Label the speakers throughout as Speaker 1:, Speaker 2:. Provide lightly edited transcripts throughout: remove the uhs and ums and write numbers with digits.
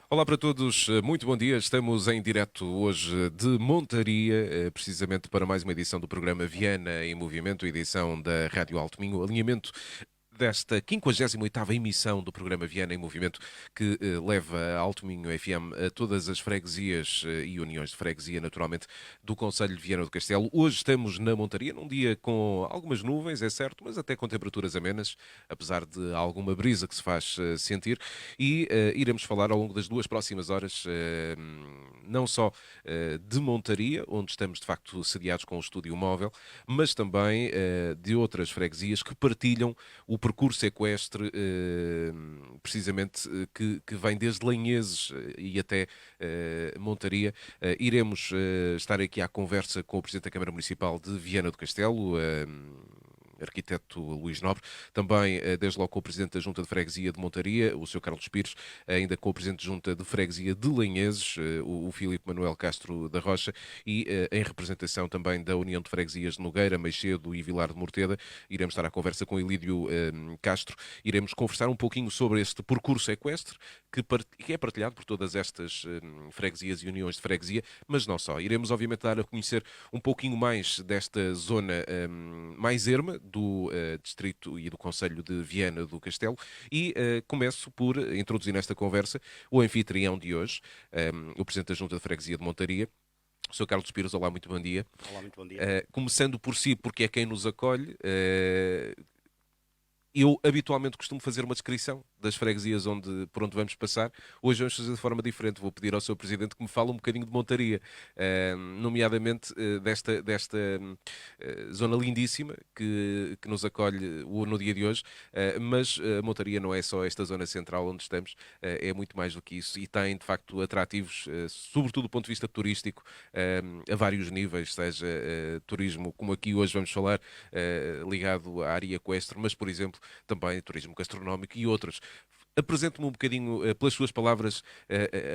Speaker 1: Olá para todos, muito bom dia. Estamos em direto hoje de Montaria, precisamente para mais uma edição do programa Viana em Movimento, edição da Rádio Alto Minho, alinhamento desta 58ª emissão do programa Viana em Movimento, que leva a Alto Minho FM a todas as freguesias e uniões de freguesia, naturalmente, do Concelho de Viana do Castelo. Hoje estamos na Montaria, num dia com algumas nuvens, é certo, mas até com temperaturas amenas, apesar de alguma brisa que se faz sentir, e iremos falar ao longo das duas próximas horas, não só de Montaria, onde estamos de facto sediados com o estúdio móvel, mas também de outras freguesias que partilham o percurso equestre, precisamente, que vem desde Lanheses e até Montaria. Iremos estar aqui à conversa com o Presidente da Câmara Municipal de Viana do Castelo, arquiteto Luís Nobre, também desde logo com o Presidente da Junta de Freguesia de Montaria, o Sr. Carlos Pires, ainda com o Presidente da Junta de Freguesia de Lanheses, o Filipe Manuel Castro da Rocha, e em representação também da União de Freguesias de Nogueira, Meixedo e Vilar de Morteda, iremos estar à conversa com Ilídio Castro, iremos conversar um pouquinho sobre este percurso equestre que é partilhado por todas estas freguesias e uniões de freguesia, mas não só. Iremos obviamente dar a conhecer um pouquinho mais desta zona mais erma do distrito e do concelho de Viana do Castelo e começo por introduzir nesta conversa o anfitrião de hoje, o Presidente da Junta de Freguesia de Montaria, o Sr. Carlos Pires. Olá, muito bom dia.
Speaker 2: Olá, muito bom dia.
Speaker 1: Começando por si, porque é quem nos acolhe, eu habitualmente costumo fazer uma descrição das freguesias por onde vamos passar. Hoje vamos fazer de forma diferente. Vou pedir ao Sr. Presidente que me fale um bocadinho de Montaria, nomeadamente desta zona lindíssima que nos acolhe no dia de hoje. Mas Montaria não é só esta zona central onde estamos, é muito mais do que isso e tem, de facto, atrativos, sobretudo do ponto de vista turístico, a vários níveis, seja turismo, como aqui hoje vamos falar, ligado à área equestre, mas, por exemplo, também turismo gastronómico e outros. Apresente-me um bocadinho, pelas suas palavras,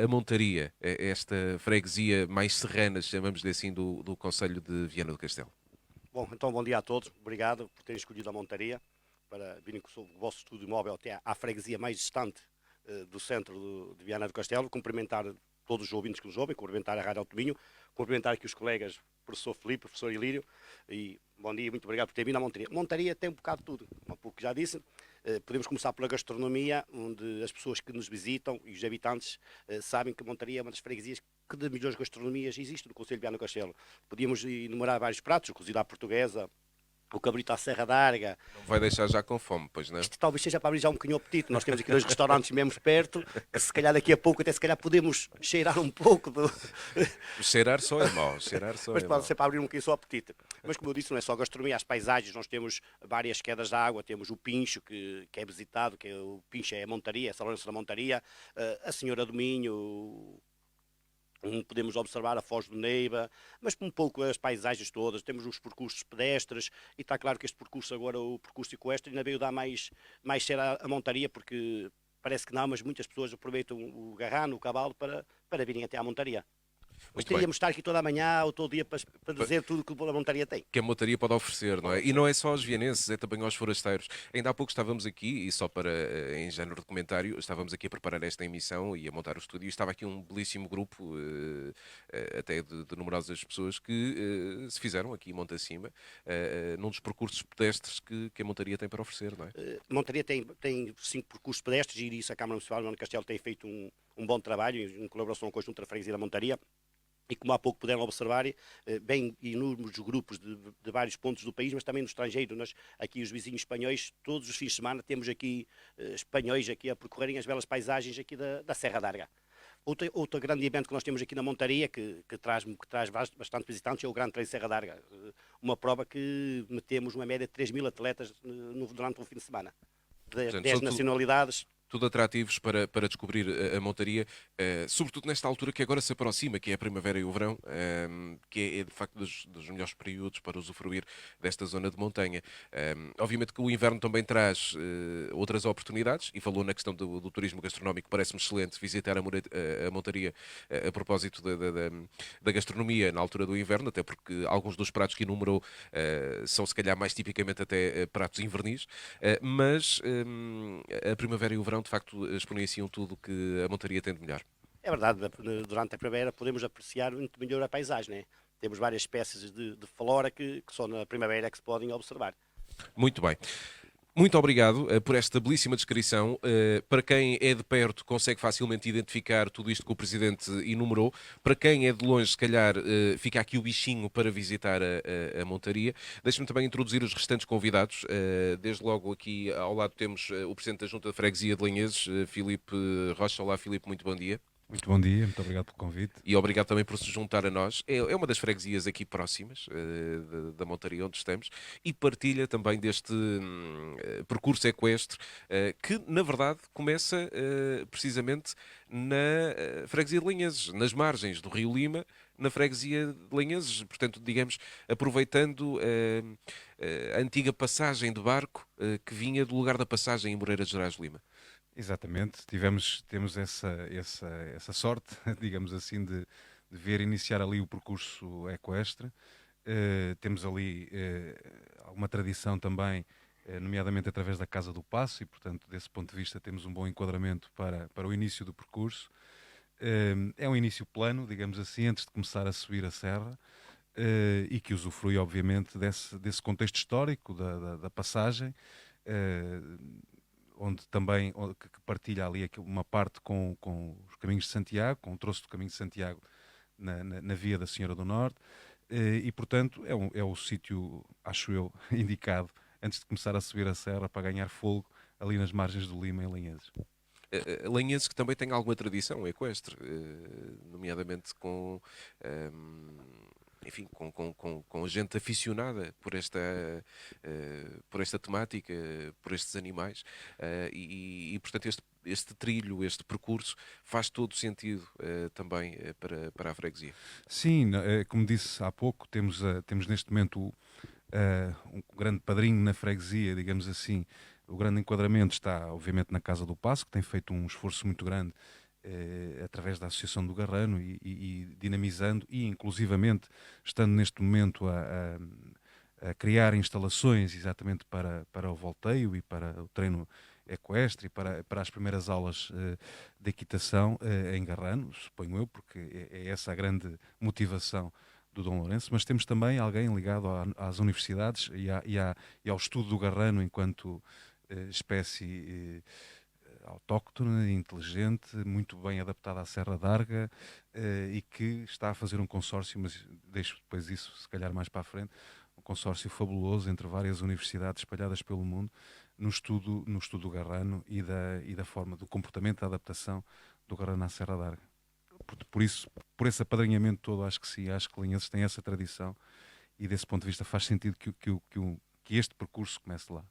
Speaker 1: a Montaria, esta freguesia mais serrana, chamamos-lhe assim, do Concelho de Viana do Castelo.
Speaker 2: Bom, então bom dia a todos. Obrigado por terem escolhido a Montaria para virem com o vosso estúdio móvel até à freguesia mais distante do centro de Viana do Castelo. Cumprimentar todos os ouvintes que nos ouvem, cumprimentar a Rádio Alto Minho, cumprimentar aqui os colegas, professor Filipe, professor Ilírio, e bom dia, muito obrigado por terem vindo à Montaria. Montaria tem um bocado de tudo, um pouco que já disse. Podemos começar pela gastronomia, onde as pessoas que nos visitam e os habitantes sabem que Montaria é uma das freguesias que de melhores gastronomias existe no Concelho de Viana do Castelo. Podíamos enumerar vários pratos, o cozido à portuguesa, o cabrito à Serra d'Arga.
Speaker 1: Não vai deixar já com fome, pois não?
Speaker 2: Isto talvez seja para abrir já um bocadinho o apetite. Nós temos aqui dois restaurantes mesmo perto, que se calhar daqui a pouco até se calhar podemos cheirar um pouco do...
Speaker 1: Cheirar só é mau, cheirar só
Speaker 2: Mas
Speaker 1: é
Speaker 2: pode
Speaker 1: mau.
Speaker 2: ser para abrir um bocadinho só o apetite. Mas como eu disse, não é só a gastronomia, as paisagens, nós temos várias quedas de água, temos o Pincho, que é visitado, que é, o Pincho é a Montaria, é São Lourenço da Montaria, a Senhora do Minho, podemos observar a Foz do Neiva, mas um pouco as paisagens todas, temos os percursos pedestres, e está claro que este percurso agora, o percurso equestre, ainda veio dar mais cheiro à montaria, porque parece que não, mas muitas pessoas aproveitam o garrano, o cavalo, para virem até à montaria. Mas
Speaker 1: Muito bem.
Speaker 2: teríamos de estar aqui toda a manhã ou todo dia para dizer tudo que a montaria tem.
Speaker 1: Que a montaria pode oferecer, não é? E não é só aos vienenses, é também aos forasteiros. Ainda há pouco estávamos aqui, e só para, em género de comentário, estávamos aqui a preparar esta emissão e a montar o estúdio, e estava aqui um belíssimo grupo, até de numerosas pessoas, que se fizeram aqui monte acima, num dos percursos pedestres que a montaria tem para oferecer, não é?
Speaker 2: Montaria tem 5 percursos pedestres e isso a Câmara Municipal de Viana do Castelo tem feito um bom trabalho em colaboração com a Junta da Freguesia da Montaria. E como há pouco puderam observar, bem inúmeros grupos de vários pontos do país, mas também no estrangeiro. Nós, aqui os vizinhos espanhóis, todos os fins de semana temos aqui espanhóis aqui a percorrerem as belas paisagens aqui da Serra d'Arga. Outro grande evento que nós temos aqui na Montaria, que traz bastante visitantes, é o Grande Treino Serra d'Arga. Uma prova que metemos uma média de 3.000 atletas durante um fim de semana.
Speaker 1: Portanto,
Speaker 2: 10 nacionalidades.
Speaker 1: tudo atrativos para descobrir a montaria, sobretudo nesta altura que agora se aproxima, que é a primavera e o verão, que é de facto dos melhores períodos para usufruir desta zona de montanha. Obviamente que o inverno também traz outras oportunidades, e falou na questão do turismo gastronómico, parece-me excelente visitar a montaria a propósito da gastronomia na altura do inverno, até porque alguns dos pratos que enumerou são se calhar mais tipicamente até pratos invernis, mas a primavera e o verão de facto exponenciam tudo o que a montaria tem de melhor.
Speaker 2: É verdade, durante a primavera podemos apreciar muito melhor a paisagem, né? Temos várias espécies de flora que só na primavera que se podem observar.
Speaker 1: Muito bem. Muito obrigado por esta belíssima descrição. Para quem é de perto, consegue facilmente identificar tudo isto que o Presidente enumerou. Para quem é de longe, se calhar, fica aqui o bichinho para visitar a montaria. Deixe-me também introduzir os restantes convidados. Desde logo aqui ao lado temos o Presidente da Junta de Freguesia de Lanheses, Filipe Rocha. Olá, Filipe, muito bom dia.
Speaker 3: Muito bom dia, muito obrigado pelo convite.
Speaker 1: E obrigado também por se juntar a nós. É uma das freguesias aqui próximas da montaria onde estamos e partilha também deste percurso equestre que, na verdade, começa precisamente na freguesia de Lanheses, nas margens do Rio Lima, na freguesia de Lanheses. Portanto, digamos, aproveitando a antiga passagem de barco que vinha do lugar da passagem em Moreira de Gerais de Lima.
Speaker 3: Exatamente, temos essa sorte, digamos assim, de ver iniciar ali o percurso equestre. Temos ali alguma tradição também, nomeadamente através da Casa do Paço, e portanto, desse ponto de vista, temos um bom enquadramento para o início do percurso. É um início plano, digamos assim, antes de começar a subir a serra, e que usufrui, obviamente, desse contexto histórico da passagem. Onde também que partilha ali uma parte com os Caminhos de Santiago, com o troço do Caminho de Santiago na Via da Senhora do Norte, e portanto é o sítio, acho eu, indicado antes de começar a subir a serra para ganhar fogo ali nas margens do Lima, em Lanheses.
Speaker 1: Lanheses que também tem alguma tradição equestre, nomeadamente enfim, com gente aficionada por esta temática, por estes animais, portanto este trilho, este percurso faz todo sentido também para a freguesia.
Speaker 3: Sim, como disse há pouco, temos neste momento um grande padrinho na freguesia, digamos assim. O grande enquadramento está, obviamente, na Casa do Paço, que tem feito um esforço muito grande através da Associação do Garrano e dinamizando e, inclusivamente, estando neste momento a criar instalações exatamente para o volteio e para o treino equestre e para as primeiras aulas de equitação em Garrano, suponho eu, porque é essa a grande motivação do Dom Lourenço, mas temos também alguém ligado às universidades e ao estudo do Garrano enquanto espécie autóctone, inteligente, muito bem adaptada à Serra d'Arga e que está a fazer um consórcio, mas deixo depois isso se calhar mais para a frente, um consórcio fabuloso entre várias universidades espalhadas pelo mundo no estudo do Garrano e da forma do comportamento, da adaptação do Garrano à Serra d'Arga. Por esse apadrinhamento todo, acho que sim, acho que Lanheses tem essa tradição e desse ponto de vista faz sentido que este percurso comece lá.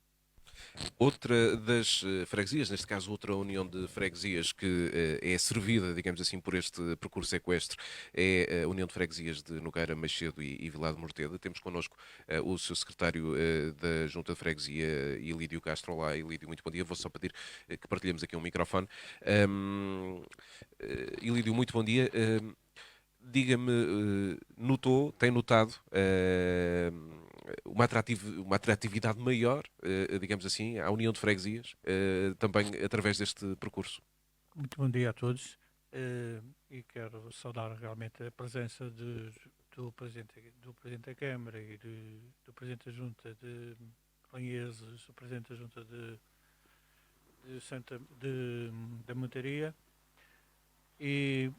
Speaker 1: Outra das freguesias, neste caso outra união de freguesias que é servida, digamos assim, por este percurso equestre, é a União de Freguesias de Nogueira, Macedo e Vilar de Morteda. Temos connosco o seu secretário da Junta de Freguesia, Ilídio Castro. Olá, Ilídio, muito bom dia. Vou só pedir que partilhemos aqui um microfone. Ilídio, muito bom dia. Diga-me, tem notado uma atratividade maior, digamos assim, à União de Freguesias, também através deste percurso?
Speaker 4: Muito bom dia a todos e quero saudar realmente a presença do Presidente da Câmara e do Presidente da Junta de Lanheses, do Presidente da Junta da Montaria. E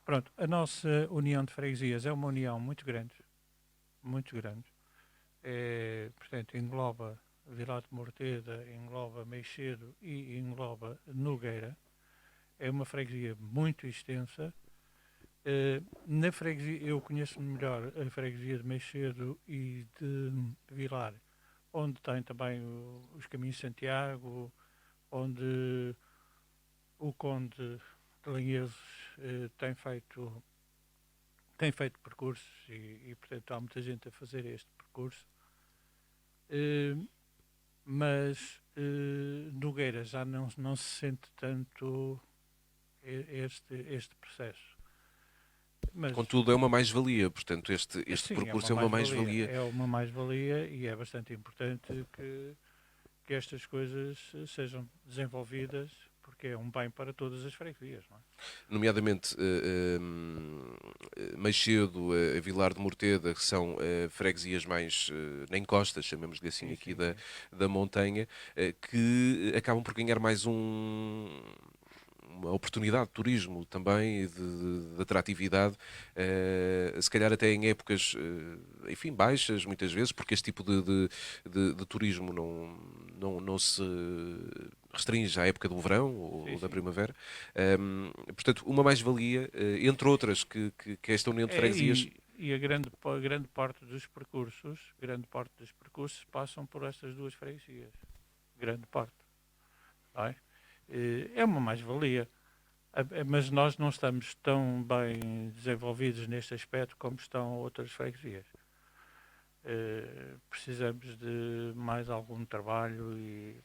Speaker 4: pronto, a nossa União de Freguesias é uma união muito grande, muito grande. Portanto, engloba Vilar de Morteda, engloba Meixedo e engloba Nogueira. É uma freguesia muito extensa. Na freguesia, eu conheço melhor a freguesia de Meixedo e de Vilar, onde tem também os Caminhos de Santiago, onde o Conde de Lanheses tem feito percursos e, portanto, há muita gente a fazer este percurso. Mas Nogueira já não se sente tanto este processo. Mas,
Speaker 1: contudo, é uma mais-valia, portanto, este
Speaker 4: sim,
Speaker 1: percurso é uma mais-valia.
Speaker 4: É uma mais-valia e é bastante importante que estas coisas sejam desenvolvidas, porque é um bem para todas as freguesias, não é?
Speaker 1: Nomeadamente Meixedo, Vilar de Morteda, que são freguesias mais na encosta, chamemos-lhe assim,
Speaker 4: Sim,
Speaker 1: aqui
Speaker 4: sim, sim.
Speaker 1: da montanha, que acabam por ganhar mais uma oportunidade de turismo também, de atratividade, se calhar até em épocas, enfim, baixas, muitas vezes, porque este tipo de turismo não se restringe à época do verão
Speaker 4: Sim,
Speaker 1: ou da
Speaker 4: sim.
Speaker 1: primavera. Portanto, uma mais-valia, entre outras, que esta União de
Speaker 4: É,
Speaker 1: Freguesias.
Speaker 4: e a grande parte dos percursos passam por estas duas freguesias. Grande parte. Não é? É uma mais-valia. Mas nós não estamos tão bem desenvolvidos neste aspecto como estão outras freguesias. Precisamos de mais algum trabalho e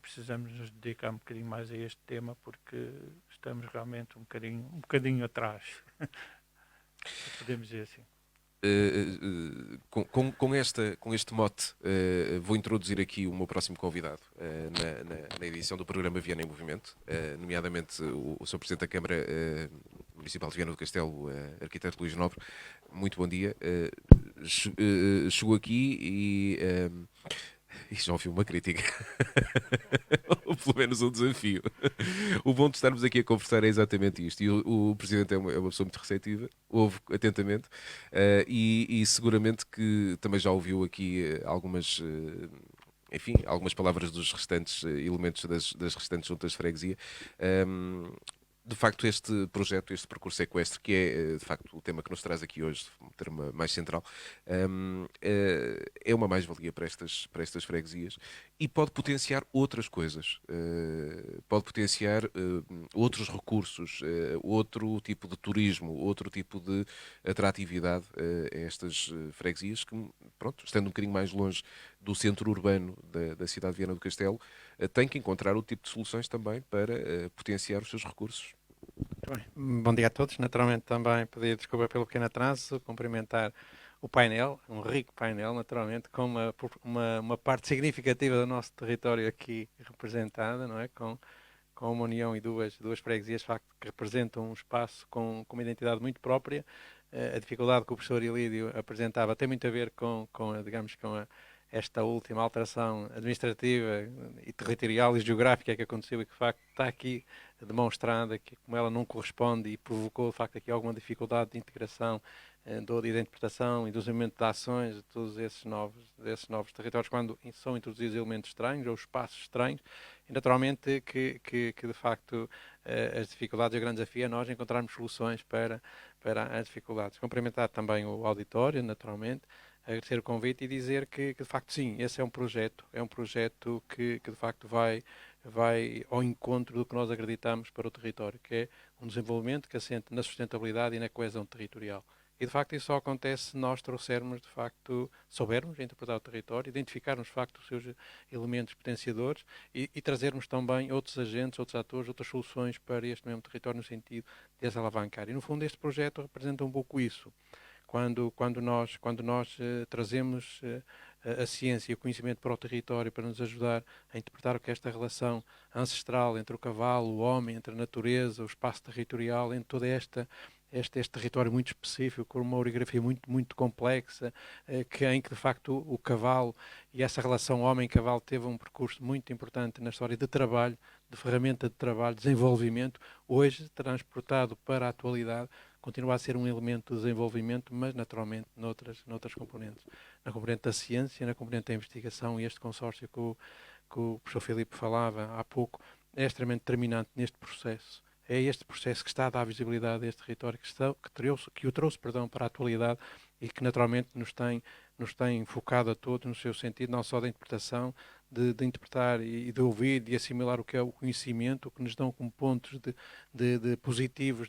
Speaker 4: precisamos nos dedicar um bocadinho mais a este tema porque estamos realmente um bocadinho atrás, podemos dizer assim.
Speaker 1: Com este mote, vou introduzir aqui o meu próximo convidado na edição do programa Viana em Movimento, nomeadamente o Sr. Presidente da Câmara Municipal de Viana do Castelo, arquiteto Luís Nobre. Muito bom dia. Chegou aqui e já ouvi uma crítica, ou pelo menos um desafio. O bom de estarmos aqui a conversar é exatamente isto. E o Presidente é uma pessoa muito receptiva, ouve atentamente, e seguramente que também já ouviu aqui algumas. Enfim, algumas palavras dos restantes elementos das restantes juntas de freguesia. Um, de facto, este projeto, este percurso equestre, que é de facto o tema que nos traz aqui hoje, um tema mais central, é uma mais-valia para estas freguesias e pode potenciar outras coisas, pode potenciar outros recursos, outro tipo de turismo, outro tipo de atratividade a estas freguesias que, pronto, estando um bocadinho mais longe do centro urbano da cidade de Viana do Castelo, têm que encontrar outro tipo de soluções também para potenciar os seus recursos.
Speaker 5: Muito bem. Bom dia a todos. Naturalmente também pedir desculpa pelo pequeno atraso, cumprimentar o painel, um rico painel, naturalmente, com uma parte significativa do nosso território aqui representada, não é? Com uma união e duas freguesias, de facto, que representam um espaço com uma identidade muito própria. A dificuldade que o professor Ilídio apresentava tem muito a ver digamos, esta última alteração administrativa e territorial e geográfica que aconteceu e que, de facto, está aqui demonstrada que, como ela não corresponde e provocou, de facto, aqui alguma dificuldade de integração, de interpretação e do desenvolvimento de ações de todos esses novos territórios, quando são introduzidos elementos estranhos ou espaços estranhos, e naturalmente que de facto, as dificuldades, o grande desafio é nós encontrarmos soluções para as dificuldades. Cumprimentar também o auditório, naturalmente, agradecer o convite e dizer que de facto sim, esse é um projeto que de facto vai ao encontro do que nós acreditamos para o território, que é um desenvolvimento que assente na sustentabilidade e na coesão territorial. E de facto isso só acontece se nós trouxermos, de facto, soubermos interpretar o território, identificarmos de facto os seus elementos potenciadores e trazermos também outros agentes, outros atores, outras soluções para este mesmo território no sentido de as alavancar. E no fundo este projeto representa um pouco isso. Quando nós trazemos a ciência e o conhecimento para o território para nos ajudar a interpretar o que é esta relação ancestral entre o cavalo, o homem, entre a natureza, o espaço territorial, entre toda este território muito específico, com uma orografia muito complexa, em que de facto o cavalo e essa relação homem-cavalo teve um percurso muito importante na história de trabalho, de ferramenta de trabalho, desenvolvimento, hoje transportado para a atualidade, continua a ser um elemento de desenvolvimento, mas naturalmente noutras componentes. Na componente da ciência, na componente da investigação, e este consórcio que o professor Filipe falava há pouco é extremamente determinante neste processo. É este processo que está a dar visibilidade a este território, que o trouxe para a atualidade e que naturalmente nos tem focado a todos no seu sentido, não só da interpretação, de interpretar e de ouvir, de assimilar o que é o conhecimento, o que nos dão como pontos de positivos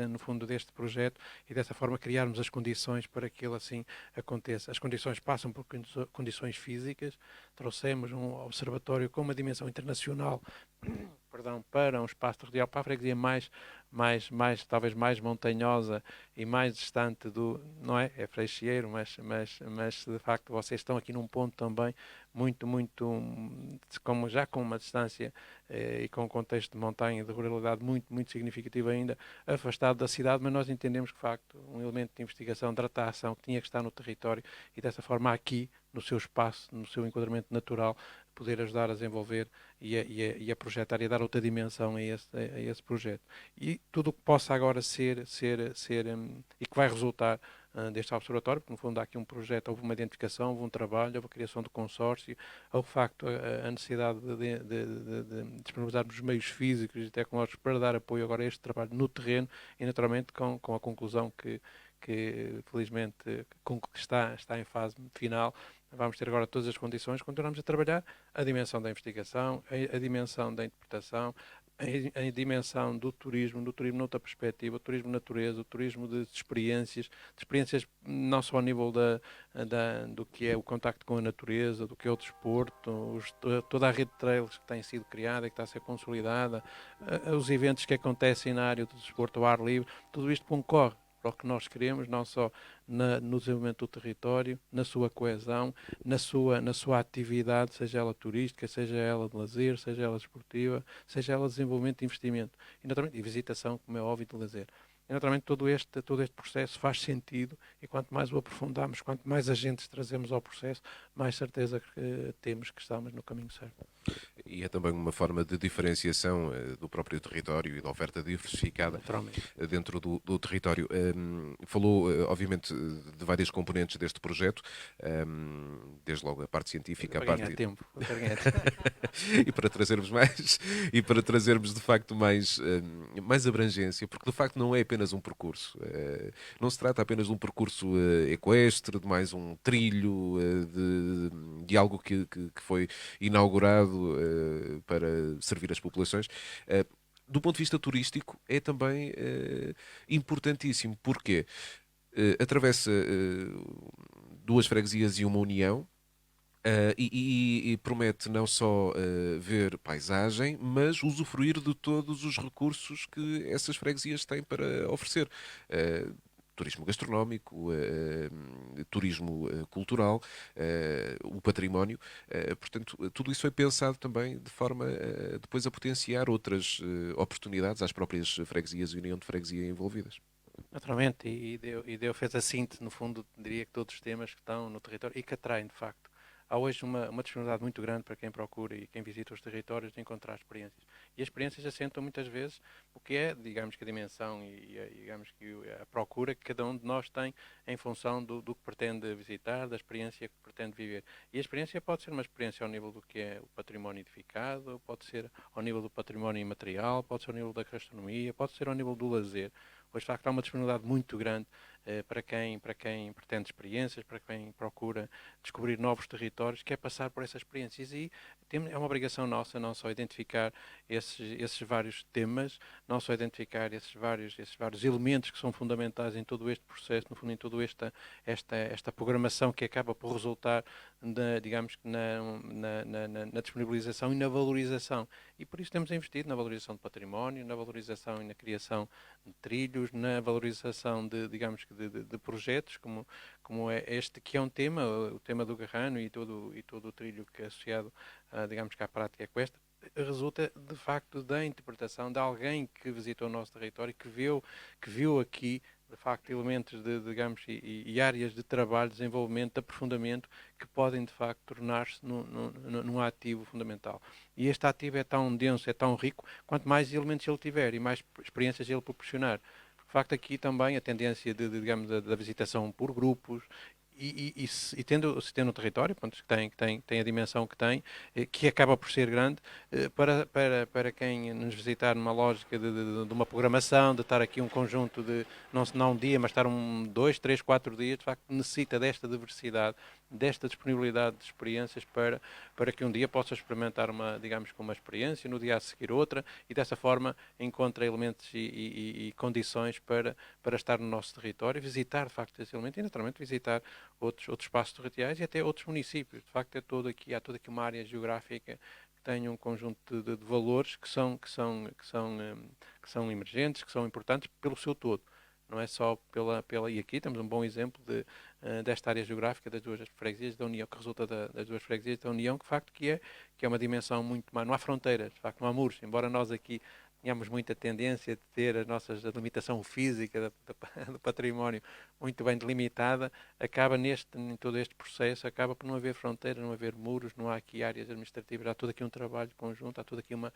Speaker 5: no fundo, deste projeto e dessa forma criarmos as condições para que ele assim aconteça. As condições passam por condições físicas, trouxemos um observatório com uma dimensão internacional perdão, para um espaço territorial, para a freguesia talvez mais montanhosa e mais distante do, não é? É Freixeiro, mas de facto vocês estão aqui num ponto também muito, como já com uma distância e com um contexto de montanha e de ruralidade muito, muito significativo ainda, afastado da cidade, mas nós entendemos que, de facto, um elemento de investigação, de atração, que tinha que estar no território e dessa forma aqui, no seu espaço, no seu enquadramento natural, poder ajudar a desenvolver e a projetar e a dar outra dimensão a esse projeto. E tudo o que possa agora ser e que vai resultar deste observatório, porque no fundo há aqui um projeto, houve uma identificação, houve um trabalho, houve a criação do consórcio, houve de facto a necessidade de disponibilizarmos os meios físicos e tecnológicos para dar apoio agora a este trabalho no terreno e naturalmente com a conclusão que felizmente está em fase final. Vamos ter agora todas as condições, continuamos a trabalhar a dimensão da investigação, a dimensão da interpretação, a dimensão do turismo noutra perspectiva, o turismo de natureza, o turismo de experiências não só ao nível do que é o contacto com a natureza, do que é o desporto, toda a rede de trails que tem sido criada e que está a ser consolidada, os eventos que acontecem na área do desporto ao ar livre, tudo isto concorre para o que nós queremos, não só no desenvolvimento do território, na sua coesão, na sua atividade, seja ela turística, seja ela de lazer, seja ela desportiva, seja ela de desenvolvimento de investimento e, naturalmente, e visitação, como é óbvio, de lazer. E, naturalmente, todo este processo faz sentido e quanto mais o aprofundamos, quanto mais agentes trazemos ao processo, mais certeza que temos que estamos no caminho certo.
Speaker 1: E é também uma forma de diferenciação do próprio território e da oferta diversificada dentro do território. Falou, obviamente, de várias componentes deste projeto, desde logo a parte científica, a parte...
Speaker 5: tempo.
Speaker 1: e para trazermos de facto mais abrangência, porque de facto não é apenas um percurso. Não se trata apenas de um percurso equestre, de mais um trilho, de algo que foi inaugurado para servir as populações. Do ponto de vista turístico, é também importantíssimo. Porquê? Atravessa duas freguesias e uma união, e promete não só ver paisagem, mas usufruir de todos os recursos que essas freguesias têm para oferecer. Turismo gastronómico, turismo cultural, o património. Portanto, tudo isso foi pensado também de forma depois a potenciar outras oportunidades às próprias freguesias e união de freguesia envolvidas.
Speaker 5: Naturalmente, fez a síntese, no fundo, diria que todos os temas que estão no território e que atraem, de facto. Há hoje uma disponibilidade muito grande para quem procura e quem visita os territórios de encontrar experiências. E as experiências assentam muitas vezes o que é, digamos que a dimensão digamos que a procura que cada um de nós tem em função do que pretende visitar, da experiência que pretende viver. E a experiência pode ser uma experiência ao nível do que é o património edificado, pode ser ao nível do património imaterial, pode ser ao nível da gastronomia, pode ser ao nível do lazer. Hoje, de facto, há uma disponibilidade muito grande para quem pretende experiências, para quem procura descobrir novos territórios, quer passar por essas experiências. E é uma obrigação nossa não só identificar esses vários temas, não só identificar esses vários elementos que são fundamentais em todo este processo, no fundo, em toda esta programação que acaba por resultar, digamos, na disponibilização e na valorização. E por isso temos investido na valorização do património, na valorização e na criação de trilhos, na valorização de projetos, como é este, que é um tema, o tema do Garrano e todo o trilho que é associado, digamos que à prática equestre, resulta de facto da interpretação de alguém que visitou o nosso território, que viu aqui de facto elementos digamos, e áreas de trabalho, desenvolvimento, de aprofundamento que podem de facto tornar-se num ativo fundamental. E este ativo é tão denso, é tão rico, quanto mais elementos ele tiver e mais experiências ele proporcionar. De facto, aqui também a tendência digamos, da visitação por grupos e tendo o território, pronto, que tem a dimensão que tem, que acaba por ser grande, para quem nos visitar numa lógica de uma programação, de estar aqui um conjunto de, não um dia, mas estar 2, 3, 4 dias, de facto necessita desta diversidade, desta disponibilidade de experiências para que um dia possa experimentar digamos, uma experiência, no dia a seguir outra, e dessa forma encontra elementos e condições para estar no nosso território, visitar de facto esse elemento e naturalmente visitar outros espaços territoriais e até outros municípios. De facto há toda aqui uma área geográfica que tem um conjunto de valores que são emergentes, que são importantes pelo seu todo. Não é só e aqui temos um bom exemplo desta área geográfica das duas freguesias da União, que resulta das duas freguesias da União, que de facto que é uma dimensão muito mais, não há fronteiras, de facto não há muros, embora nós aqui tínhamos muita tendência de ter a limitação física do património muito bem delimitada, acaba em todo este processo, acaba por não haver fronteiras, não haver muros, não há aqui áreas administrativas, há todo aqui um trabalho conjunto, há toda aqui uma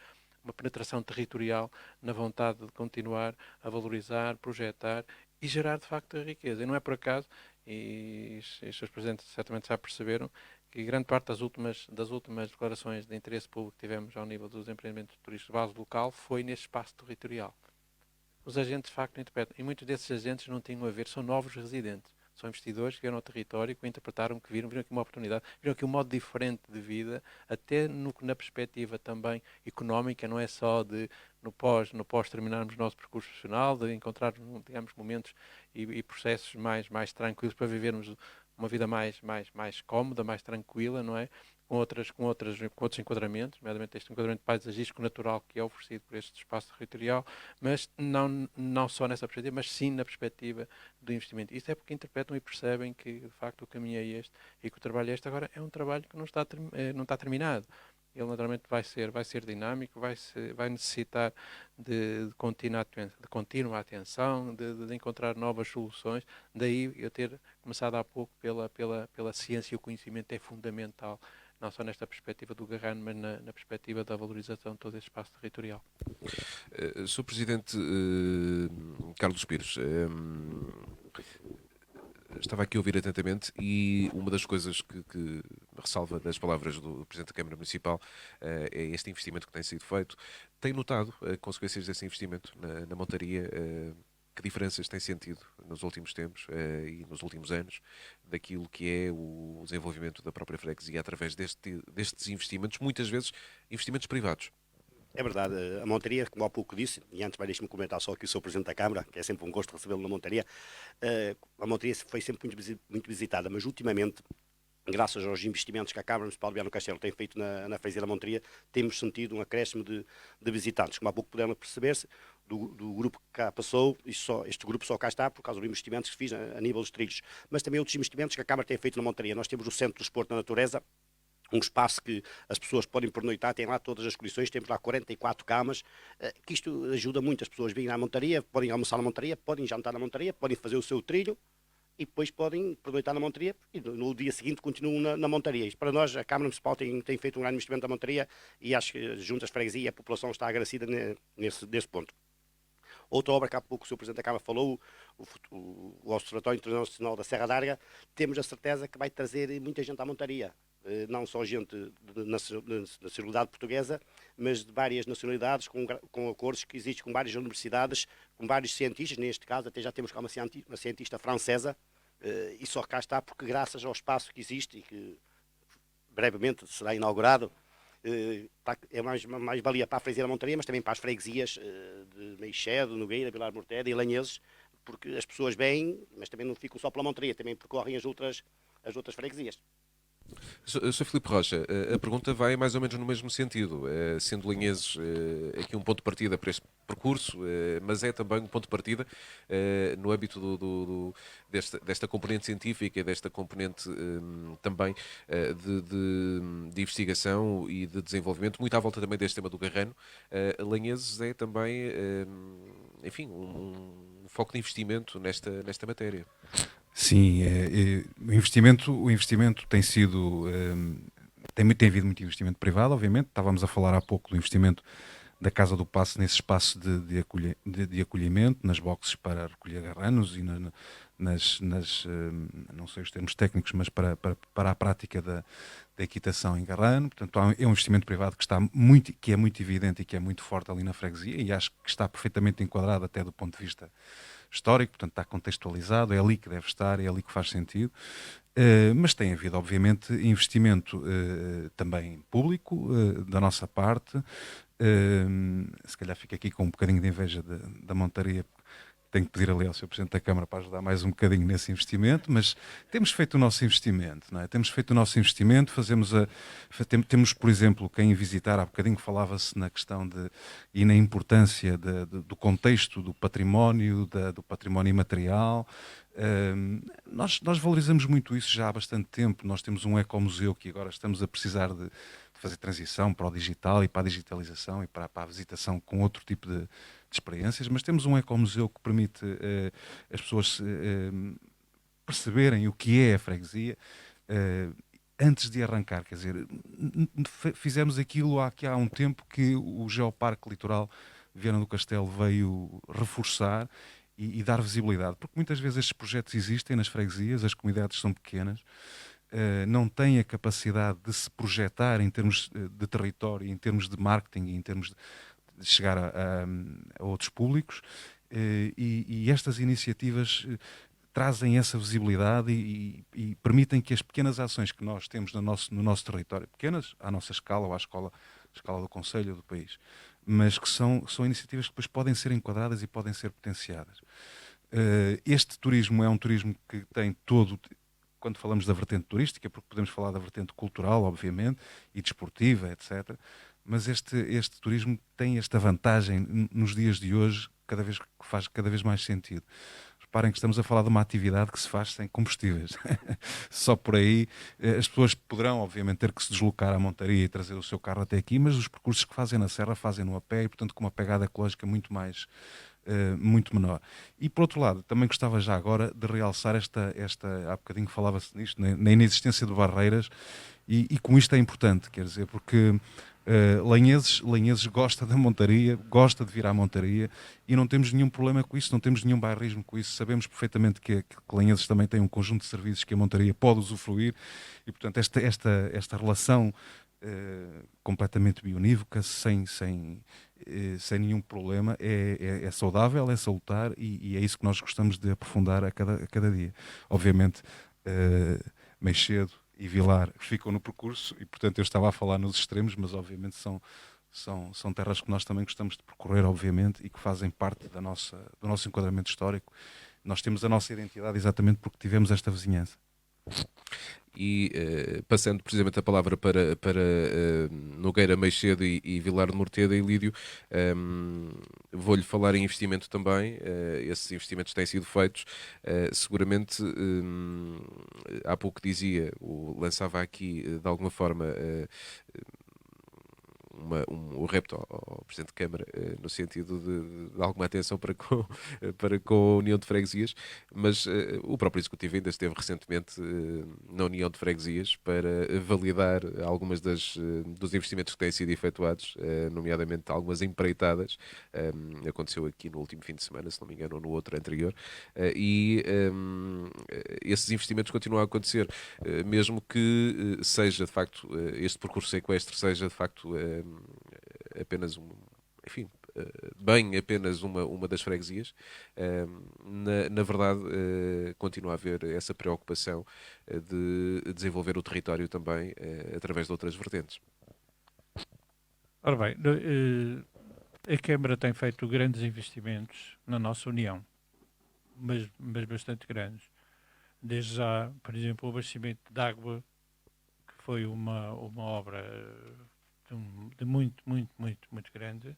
Speaker 5: penetração territorial na vontade de continuar a valorizar, projetar e gerar de facto a riqueza. E não é por acaso, e os seus presidentes certamente já perceberam, que grande parte das últimas declarações de interesse público que tivemos ao nível dos empreendimentos turísticos de base local foi neste espaço territorial. Os agentes de facto interpretam, e muitos desses agentes não tinham a ver, são novos residentes, são investidores que vieram ao território, que interpretaram, que viram aqui uma oportunidade, viram aqui um modo diferente de vida, até na perspectiva também económica, não é só no pós terminarmos o nosso percurso profissional, de encontrar, digamos, momentos e processos mais tranquilos para vivermos uma vida mais cómoda, mais tranquila, não é? Com outros enquadramentos, nomeadamente este enquadramento paisagístico natural que é oferecido por este espaço territorial, mas não só nessa perspectiva, mas sim na perspectiva do investimento. Isso é porque interpretam e percebem que, de facto, o caminho é este e que o trabalho é este. Agora, é um trabalho que não está terminado. Ele, naturalmente, vai ser dinâmico, vai necessitar de contínua atenção, de encontrar novas soluções. Daí eu ter começado há pouco pela ciência e o conhecimento é fundamental, não só nesta perspectiva do Garrano, mas na perspectiva da valorização de todo esse espaço territorial.
Speaker 1: Sr. Presidente Carlos Pires, estava aqui a ouvir atentamente e uma das coisas que ressalva das palavras do Presidente da Câmara Municipal é este investimento que tem sido feito. Tem notado consequências desse investimento na montaria? Que diferenças tem sentido nos últimos tempos e nos últimos anos daquilo que é o desenvolvimento da própria freguesia através destes investimentos, muitas vezes investimentos privados?
Speaker 2: É verdade, a montaria, como há pouco disse, e antes deixe-me comentar só aqui o Sr. Presidente da Câmara, que é sempre um gosto recebê-lo na montaria, a montaria foi sempre muito visitada, mas ultimamente, graças aos investimentos que a Câmara Municipal de Viana do Castelo tem feito na freguesia da montaria, temos sentido um acréscimo de visitantes. Como há pouco puderam perceber-se, do grupo que cá passou, este grupo só cá está por causa dos investimentos que fiz a nível dos trilhos, mas também outros investimentos que a Câmara tem feito na montaria. Nós temos o Centro de Desporto da Natureza, um espaço que as pessoas podem pernoitar, tem lá todas as condições, temos lá 44 camas, que isto ajuda muito as pessoas a virem à montaria, podem almoçar na montaria, podem jantar na montaria, podem fazer o seu trilho e depois podem pernoitar na montaria e no dia seguinte continuam na montaria. Isto para nós, a Câmara Municipal tem feito um grande investimento na montaria e acho que junto às freguesias a população está agradecida nesse ponto. Outra obra que há pouco o Sr. Presidente da Câmara falou, o Observatório Internacional da Serra Larga, temos a certeza que vai trazer muita gente à montaria. Não só gente de nacionalidade portuguesa, mas de várias nacionalidades, com acordos que existem com várias universidades, com vários cientistas, neste caso até já temos cá uma cientista francesa, e só cá está porque graças ao espaço que existe e que brevemente será inaugurado, é mais valia para a freguesia da Montaria, mas também para as freguesias de Meixedo, Nogueira, Vilar Mortéria e Lanheses, porque as pessoas vêm, mas também não ficam só pela Montaria, também percorrem as outras freguesias.
Speaker 1: Sr. Filipe Rocha, a pergunta vai mais ou menos no mesmo sentido, sendo Lanheses aqui um ponto de partida para este percurso, mas é também um ponto de partida no âmbito desta componente científica, desta componente também de investigação e de desenvolvimento, muito à volta também deste tema do Garrano. Lanheses é também, enfim, um foco de investimento nesta matéria.
Speaker 3: Sim, o investimento tem sido. Tem havido muito investimento privado, obviamente. Estávamos a falar há pouco do investimento da Casa do Paço nesse espaço de acolhimento, nas boxes para recolher garranos e não sei os termos técnicos, mas para a prática da equitação em Garrano. Portanto, é um investimento privado que é muito evidente e que é muito forte ali na freguesia e acho que está perfeitamente enquadrado até do ponto de vista histórico, portanto está contextualizado, é ali que deve estar, é ali que faz sentido. Mas tem havido, obviamente, investimento também público da nossa parte. Se calhar fica aqui com um bocadinho de inveja da montaria, tenho que pedir ali ao Sr. Presidente da Câmara para ajudar mais um bocadinho nesse investimento, mas temos feito o nosso investimento, não é? Temos feito o nosso investimento, temos, por exemplo, quem visitar, há bocadinho falava-se na questão e na importância do contexto do património imaterial. Nós valorizamos muito isso já há bastante tempo. Nós temos um ecomuseu que agora estamos a precisar de fazer transição para o digital e para a digitalização e para a visitação com outro tipo de experiências, mas temos um ecomuseu que permite as pessoas perceberem o que é a freguesia antes de arrancar. Quer dizer, fizemos aquilo há um tempo que o Geoparque Litoral de Viana do Castelo veio reforçar e dar visibilidade, porque muitas vezes estes projetos existem nas freguesias, as comunidades são pequenas, não têm a capacidade de se projetar em termos de território, em termos de marketing, em termos de chegar a outros públicos, e estas iniciativas trazem essa visibilidade e permitem que as pequenas ações que nós temos no nosso território, pequenas à nossa escala ou à escala do Conselho ou do país, mas que são iniciativas que depois podem ser enquadradas e podem ser potenciadas. Este turismo é um turismo que tem quando falamos da vertente turística, porque podemos falar da vertente cultural, obviamente, e desportiva, etc., mas este turismo tem esta vantagem nos dias de hoje, que faz cada vez mais sentido. Reparem que estamos a falar de uma atividade que se faz sem combustíveis. Só por aí as pessoas poderão, obviamente, ter que se deslocar à montaria e trazer o seu carro até aqui, mas os percursos que fazem na serra fazem-no a pé e, portanto, com uma pegada ecológica muito menor. E, por outro lado, também gostava já agora de realçar há bocadinho falava-se nisto, na inexistência de barreiras, e como isto é importante, quer dizer, porque Lanheses gosta da montaria, gosta de vir à montaria e não temos nenhum problema com isso, não temos nenhum bairrismo com isso. Sabemos perfeitamente que Lanheses também tem um conjunto de serviços que a montaria pode usufruir e, portanto, esta relação completamente bionívoca, sem nenhum problema, é saudável, é salutar e é isso que nós gostamos de aprofundar a cada dia. Obviamente, Meixedo e Vilar ficam no percurso e, portanto, eu estava a falar nos extremos, mas obviamente são terras que nós também gostamos de percorrer, obviamente, e que fazem parte do nosso enquadramento histórico. Nós temos a nossa identidade exatamente porque tivemos esta vizinhança.
Speaker 1: E passando precisamente a palavra para Nogueira, Meixedo e Vilar de Morteda e Lídio, vou-lhe falar em investimento também. Esses investimentos têm sido feitos. Seguramente, há pouco lançava aqui de alguma forma o repto ao Presidente de Câmara no sentido de alguma atenção para com a União de Freguesias, mas o próprio Executivo ainda esteve recentemente na União de Freguesias para validar algumas dos investimentos que têm sido efetuados, nomeadamente algumas empreitadas. Aconteceu aqui no último fim de semana, se não me engano, ou no outro anterior, e esses investimentos continuam a acontecer, mesmo que seja de facto este percurso equestre seja de facto apenas apenas uma das freguesias. Na verdade, continua a haver essa preocupação de desenvolver o território também através de outras vertentes.
Speaker 4: Ora bem, a Câmara tem feito grandes investimentos na nossa União, mas bastante grandes. Desde já, por exemplo, o abastecimento de água, que foi uma obra de muito grande,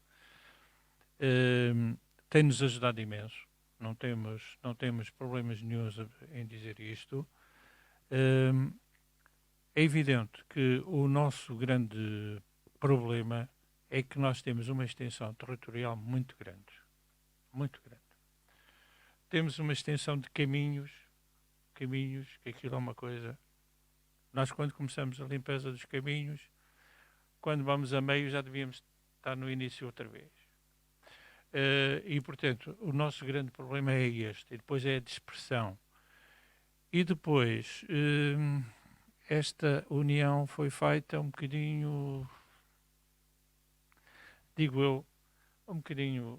Speaker 4: tem-nos ajudado imenso. Não temos problemas nenhuns em dizer isto. É evidente que o nosso grande problema é que nós temos uma extensão territorial muito grande. Muito grande. Temos uma extensão de caminhos, que aquilo é uma coisa. Nós, quando começamos a limpeza dos caminhos, quando vamos a meio, já devíamos estar no início outra vez. E, portanto, o nosso grande problema é este. E depois é a dispersão. E depois, esta união foi feita um bocadinho, digo eu, um bocadinho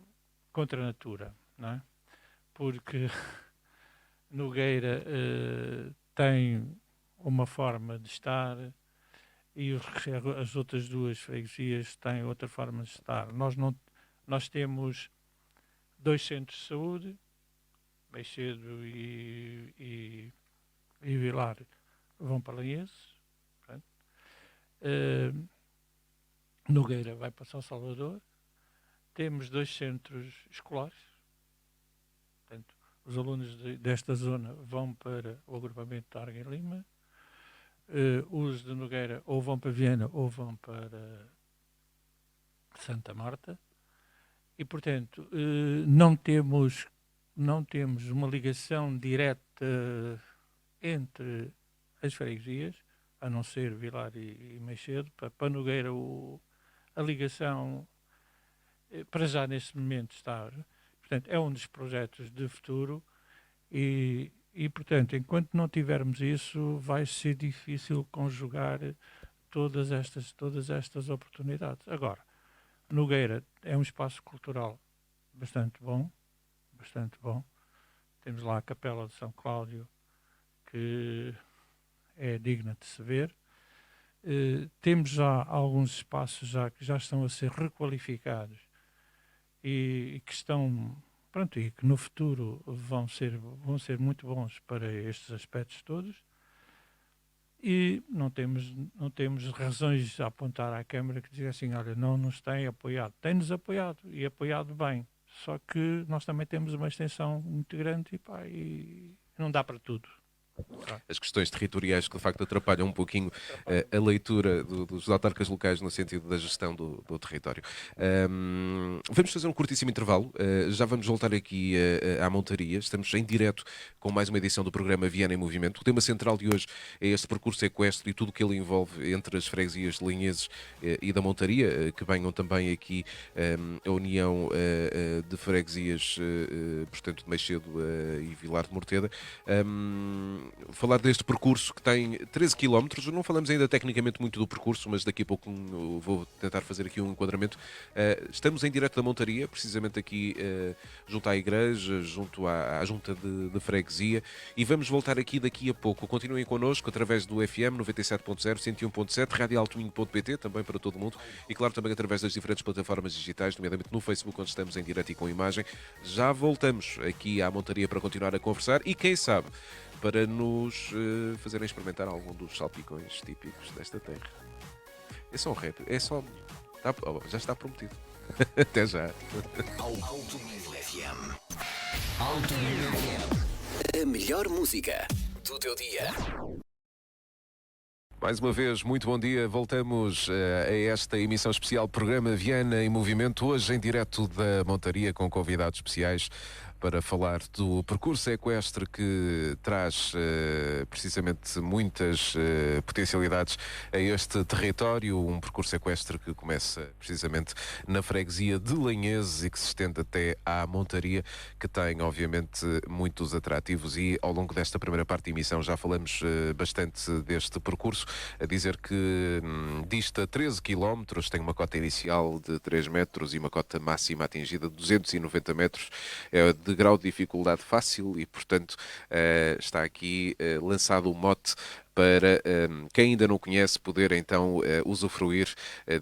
Speaker 4: contra a natura, não é? Porque Nogueira tem uma forma de estar e as outras duas freguesias têm outra forma de estar. Nós temos 2 centros de saúde Meixedo e Vilar vão para Lanheses. Nogueira vai para São Salvador. Temos 2 centros escolares. Portanto, os alunos desta zona vão para o agrupamento de Arga e Lima. Os de Nogueira ou vão para Viana ou vão para Santa Marta. E, portanto, não temos uma ligação direta entre as freguesias, a não ser Vilar e Meixedo. Para Nogueira, a ligação, para já neste momento, está. Portanto, é um dos projetos de futuro e, portanto, enquanto não tivermos isso, vai ser difícil conjugar todas estas oportunidades. Agora, Nogueira é um espaço cultural bastante bom. Temos lá a Capela de São Cláudio, que é digna de se ver. Temos já alguns espaços que já estão a ser requalificados e que estão, pronto, e que no futuro vão ser muito bons para estes aspectos todos. E não temos razões a apontar à Câmara que dizem assim, olha, não nos tem apoiado. Tem-nos apoiado, e apoiado bem. Só que nós também temos uma extensão muito grande e não dá para tudo.
Speaker 1: As questões territoriais que de facto atrapalham um pouquinho a leitura dos autarcas locais no sentido da gestão do território. Vamos fazer um curtíssimo intervalo, já vamos voltar aqui à montaria. Estamos em direto com mais uma edição do programa Viana em Movimento. O tema central de hoje é este percurso equestre e tudo o que ele envolve entre as freguesias de Lanheses e da montaria, que venham também aqui a união de freguesias, portanto de Meixedo e Vilar de Morteda. Falar deste percurso que tem 13 km. Não falamos ainda tecnicamente muito do percurso, mas daqui a pouco vou tentar fazer aqui um enquadramento. Estamos em direto da montaria, precisamente aqui junto à igreja, junto à junta de freguesia, e vamos voltar aqui daqui a pouco. Continuem connosco através do FM 97.0, 101.7, radioaltominho.pt, também para todo mundo, e claro também através das diferentes plataformas digitais, nomeadamente no Facebook, onde estamos em direto e com imagem. Já voltamos aqui à montaria para continuar a conversar e quem sabe para nos fazerem experimentar algum dos salpicões típicos desta terra. É só um rap, é só... já está prometido. Até já.
Speaker 6: Alto Minho FM. Alto Minho FM. A melhor música do teu dia.
Speaker 1: Mais uma vez, muito bom dia. Voltamos a esta emissão especial Programa Viana em Movimento, hoje em direto da montaria com convidados especiais para falar do percurso equestre que traz precisamente muitas potencialidades a este território, um percurso equestre que começa precisamente na freguesia de Lanheses e que se estende até à montaria, que tem obviamente muitos atrativos, e ao longo desta primeira parte da emissão já falamos bastante deste percurso, a dizer que dista 13 km, tem uma cota inicial de 3 metros e uma cota máxima atingida de 290 metros, de grau de dificuldade fácil, e portanto está aqui lançado o mote para quem ainda não conhece poder então usufruir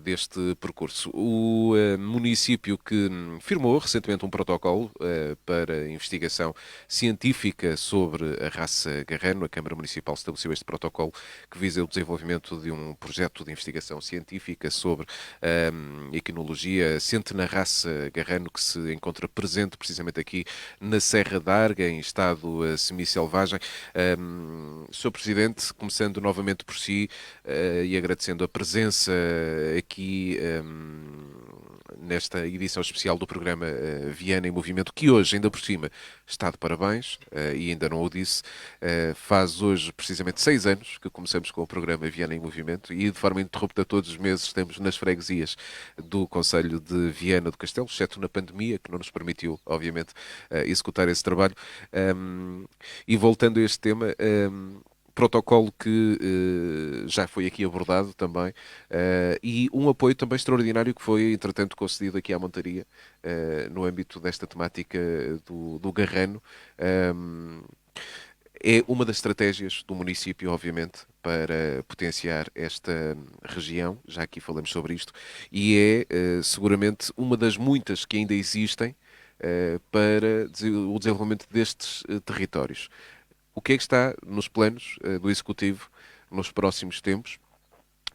Speaker 1: deste percurso. O município que firmou recentemente um protocolo para investigação científica sobre a raça garrano, a Câmara Municipal estabeleceu este protocolo que visa o desenvolvimento de um projeto de investigação científica sobre a equinologia assente na raça garrano, que se encontra presente precisamente aqui na Serra da Arga, em estado semi-selvagem. Sr. Presidente, começando novamente por si e agradecendo a presença aqui nesta edição especial do programa Viana em Movimento, que hoje, ainda por cima, está de parabéns, e ainda não o disse, faz hoje precisamente 6 anos que começamos com o programa Viana em Movimento, e de forma ininterrupta todos os meses estamos nas freguesias do concelho de Viana do Castelo, exceto na pandemia, que não nos permitiu, obviamente, executar esse trabalho. E voltando a este tema, protocolo que já foi aqui abordado também, e um apoio também extraordinário que foi, entretanto, concedido aqui à montaria no âmbito desta temática do garrano. É uma das estratégias do município, obviamente, para potenciar esta região, já aqui falamos sobre isto, e é seguramente uma das muitas que ainda existem para o desenvolvimento destes territórios. O que é que está nos planos do Executivo nos próximos tempos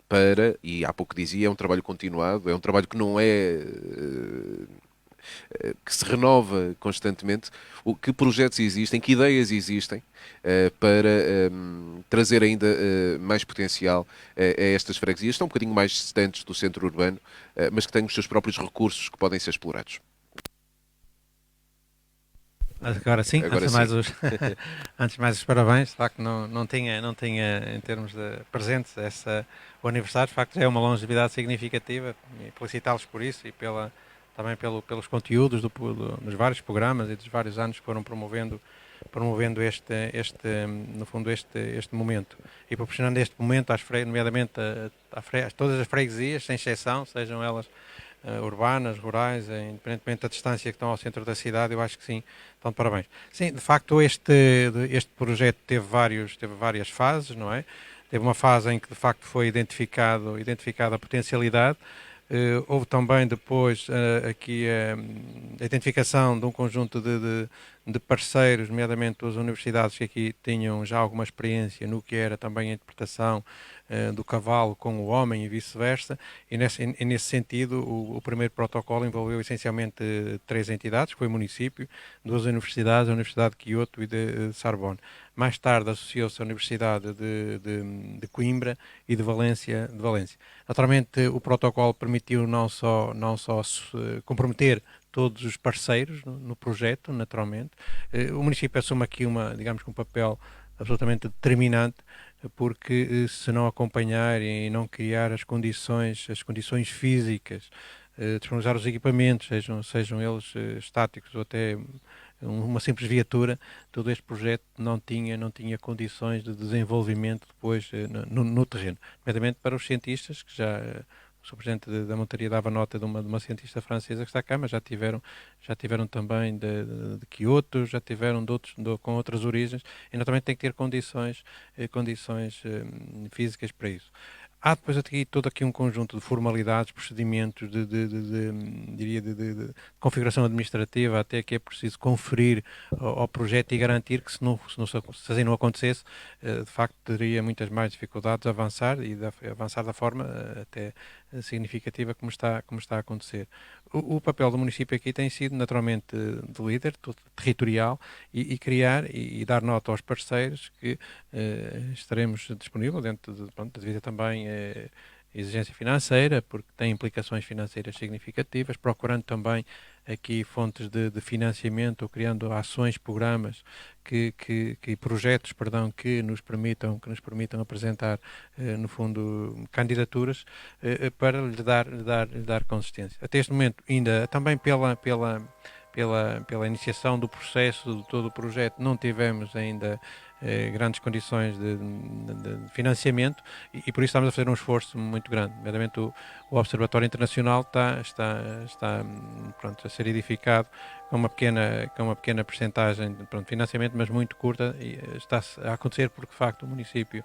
Speaker 1: para, e há pouco dizia, é um trabalho continuado, é um trabalho que não é que se renova constantemente. Que projetos existem, que ideias existem para trazer ainda mais potencial a estas freguesias, estão um bocadinho mais distantes do centro urbano, mas que têm os seus próprios recursos que podem ser explorados.
Speaker 5: Agora sim,
Speaker 1: Agora
Speaker 5: antes de mais os parabéns, de facto não tinha em termos de presentes o aniversário, de facto é uma longevidade significativa, e felicitá-los por isso e também pelos conteúdos dos vários programas e dos vários anos que foram promovendo no fundo este momento e proporcionando este momento nomeadamente a todas as freguesias, sem exceção, sejam elas urbanas, rurais, independentemente da distância que estão ao centro da cidade, eu acho que sim, estão de parabéns. Sim, de facto este projeto teve várias fases, não é? Teve uma fase em que de facto foi identificada a potencialidade. Houve também depois aqui a identificação de um conjunto de parceiros, nomeadamente as universidades que aqui tinham já alguma experiência no que era também a interpretação do cavalo com o homem e vice-versa, e nesse sentido o primeiro protocolo envolveu essencialmente 3 entidades, que foi o município, 2 universidades, a Universidade de Kyoto e de Sorbonne. Mais tarde associou-se a Universidade de Coimbra e de Valência. Naturalmente o protocolo permitiu não só comprometer todos os parceiros no projeto, naturalmente. O município assume aqui um papel absolutamente determinante, porque se não acompanhar e não criar as condições físicas, disponibilizar os equipamentos, sejam eles estáticos ou até uma simples viatura, todo este projeto não tinha condições de desenvolvimento depois no terreno, nomeadamente para os cientistas, que já o Sr. Presidente da Montaria dava nota de uma cientista francesa que está cá, mas já tiveram também de Kyoto, já tiveram com outras origens, e naturalmente tem que ter condições físicas para isso. Há depois aqui todo um conjunto de formalidades, procedimentos de configuração administrativa, até que é preciso conferir ao projeto e garantir que se assim não acontecesse, de facto teria muitas mais dificuldades a avançar e avançar da forma até significativa como está a acontecer. O papel do município aqui tem sido naturalmente de líder territorial e criar e dar nota aos parceiros que estaremos disponíveis dentro devido também exigência financeira, porque tem implicações financeiras significativas, procurando também aqui fontes de financiamento, ou criando ações, programas, projetos, que nos permitam apresentar, no fundo, candidaturas para lhe dar consistência. Até este momento, ainda também pela iniciação do processo de todo o projeto, não tivemos ainda grandes condições de financiamento e por isso estamos a fazer um esforço muito grande. Nomeadamente o Observatório Internacional está a ser edificado com uma pequena percentagem de financiamento, mas muito curta, e está a acontecer porque de facto o município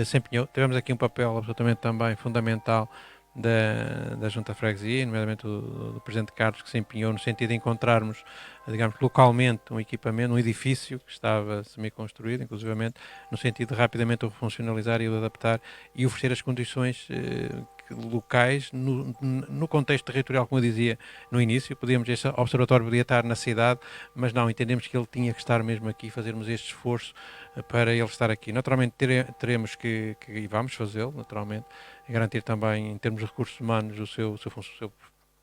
Speaker 5: se empenhou. Tivemos aqui um papel absolutamente também fundamental da Junta de Freguesia, nomeadamente do Presidente Carlos, que se empenhou no sentido de encontrarmos, digamos, localmente um equipamento, um edifício que estava semi-construído, inclusivamente, no sentido de rapidamente o refuncionalizar e o adaptar e oferecer as condições locais no contexto territorial, como eu dizia no início. Esse observatório podia estar na cidade, mas não, entendemos que ele tinha que estar mesmo aqui, fazermos este esforço para ele estar aqui. Naturalmente teremos que e vamos fazê-lo, naturalmente, garantir também, em termos de recursos humanos, o seu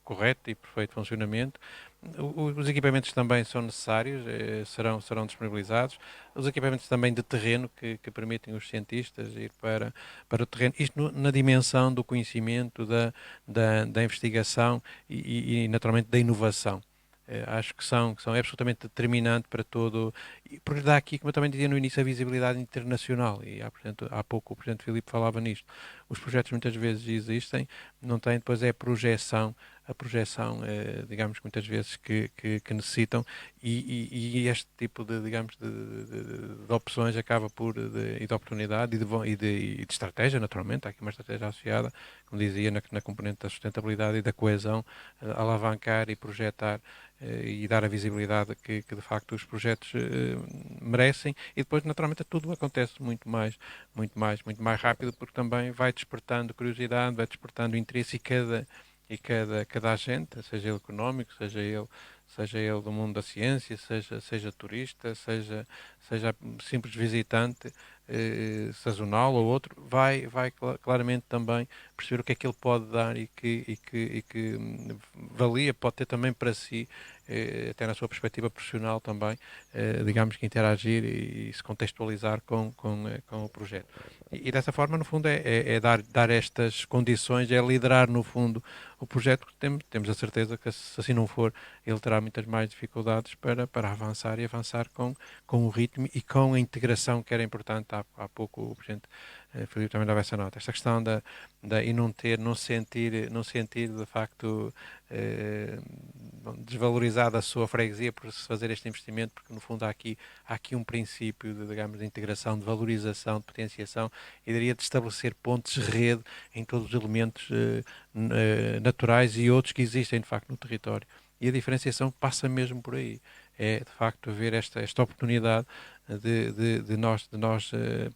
Speaker 5: correto e perfeito funcionamento. Os equipamentos também são necessários, serão disponibilizados. Os equipamentos também de terreno que permitem os cientistas ir para o terreno. Isto na dimensão do conhecimento, da investigação e naturalmente da inovação. Acho que são absolutamente determinantes para todo, porque dá aqui, como eu também dizia no início, a visibilidade internacional, e há pouco o Presidente Filipe falava nisto. Os projetos muitas vezes existem, não têm depois a projeção a projeção, digamos, muitas vezes que necessitam, e este tipo de, digamos, de opções acaba por, e de oportunidade e de estratégia, naturalmente, há aqui uma estratégia associada, como dizia, na componente da sustentabilidade e da coesão, alavancar e projetar e dar a visibilidade que de facto os projetos merecem, e depois naturalmente tudo acontece muito mais rápido, porque também vai despertando curiosidade, vai despertando interesse, cada agente, seja ele económico, seja ele do mundo da ciência, seja turista, seja simples visitante, sazonal ou outro, vai claramente também perceber o que é que ele pode dar e que valia pode ter também para si, até na sua perspectiva profissional também, digamos que interagir e se contextualizar com o projeto. E dessa forma, no fundo, é dar estas condições, é liderar, no fundo, o projeto, que temos a certeza que, se assim não for, ele terá muitas mais dificuldades para avançar e avançar com o ritmo e com a integração, que era importante. Há pouco o Presidente Filipe também dava essa nota. Esta questão e não sentir de facto desvalorizada a sua freguesia por se fazer este investimento, porque no fundo há aqui um princípio digamos, de integração, de valorização, de potenciação, e daria de estabelecer pontes de rede em todos os elementos naturais e outros que existem de facto no território. E a diferenciação passa mesmo por aí. É de facto haver esta oportunidade de nós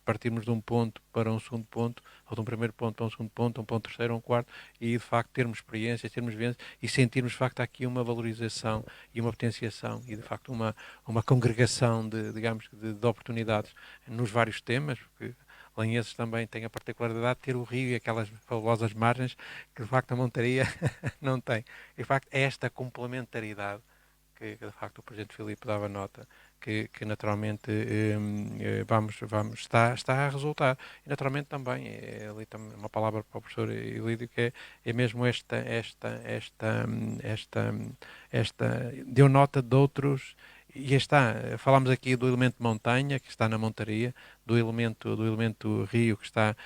Speaker 5: partirmos de um ponto para um segundo ponto, ou de um primeiro ponto para um segundo ponto, um ponto terceiro, um quarto, e de facto termos experiências, termos vivências e sentirmos de facto aqui uma valorização e uma potenciação e de facto uma congregação digamos, de oportunidades nos vários temas, porque Lanheses também tem a particularidade de ter o rio e aquelas fabulosas margens que de facto a Montaria não tem. E de facto é esta complementaridade que de facto o Presidente Filipe dava nota, que naturalmente está a resultar. E naturalmente também, ali também uma palavra para o professor Ilídio, que é mesmo esta deu nota de outros. E falámos aqui do elemento montanha, que está na Montaria, do elemento rio, que está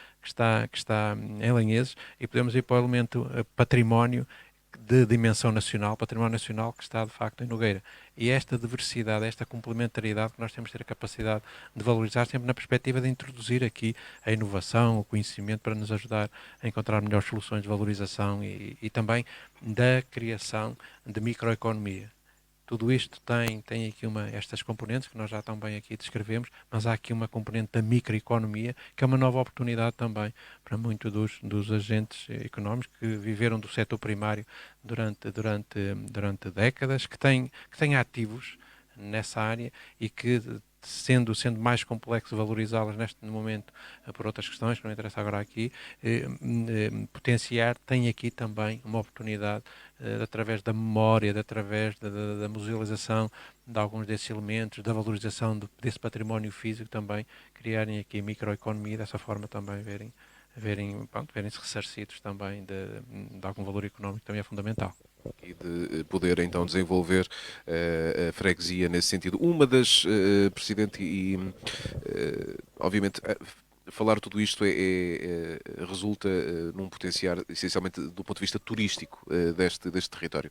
Speaker 5: em Lanheses, e podemos ir para o elemento património de dimensão nacional, património nacional, que está de facto em Nogueira. E esta diversidade, esta complementaridade que nós temos de ter a capacidade de valorizar, sempre na perspectiva de introduzir aqui a inovação, o conhecimento, para nos ajudar a encontrar melhores soluções de valorização e também da criação de microeconomia. Tudo isto tem aqui estas componentes que nós já também aqui descrevemos, mas há aqui uma componente da microeconomia, que é uma nova oportunidade também para muitos dos agentes económicos que viveram do setor primário durante décadas, que têm ativos nessa área e que, sendo mais complexo valorizá-las neste momento por outras questões que não interessa agora aqui, potenciar, tem aqui também uma oportunidade através da memória, através da musealização de alguns desses elementos, da valorização desse património físico, também criarem aqui microeconomia, dessa forma também verem-se ressarcidos também de algum valor económico, também é fundamental.
Speaker 1: E de poder então desenvolver a freguesia nesse sentido. Uma das, Presidente, obviamente falar tudo isto resulta num potenciar essencialmente do ponto de vista turístico deste território.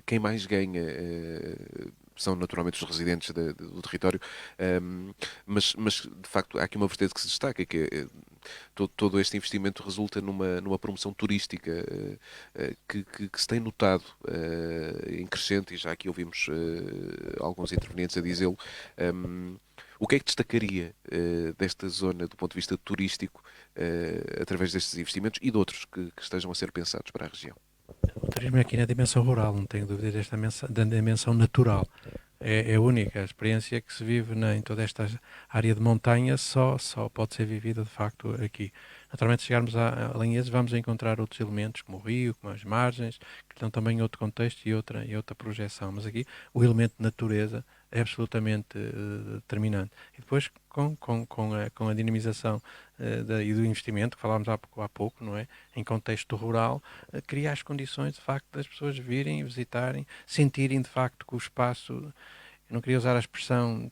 Speaker 1: Quem mais ganha são naturalmente os residentes do território, mas de facto há aqui uma vertente que se destaca, que é todo este investimento resulta numa promoção turística que se tem notado em crescente, e já aqui ouvimos alguns intervenientes a dizê-lo. O que é que destacaria desta zona do ponto de vista turístico através destes investimentos e de outros que estejam a ser pensados para a região?
Speaker 5: O turismo é aqui na dimensão rural, não tenho dúvidas da dimensão natural. É única a experiência que se vive em toda esta área de montanha, só pode ser vivida de facto aqui. Naturalmente, se chegarmos a Lanheses, vamos encontrar outros elementos, como o rio, como as margens, que dão também outro contexto e outra projeção. Mas aqui o elemento de natureza é absolutamente determinante. E depois, com a dinamização e do investimento, que falámos há pouco, não é? Em contexto rural, criar as condições, de facto, das pessoas virem, visitarem, sentirem, de facto, que o espaço... Eu não queria usar a expressão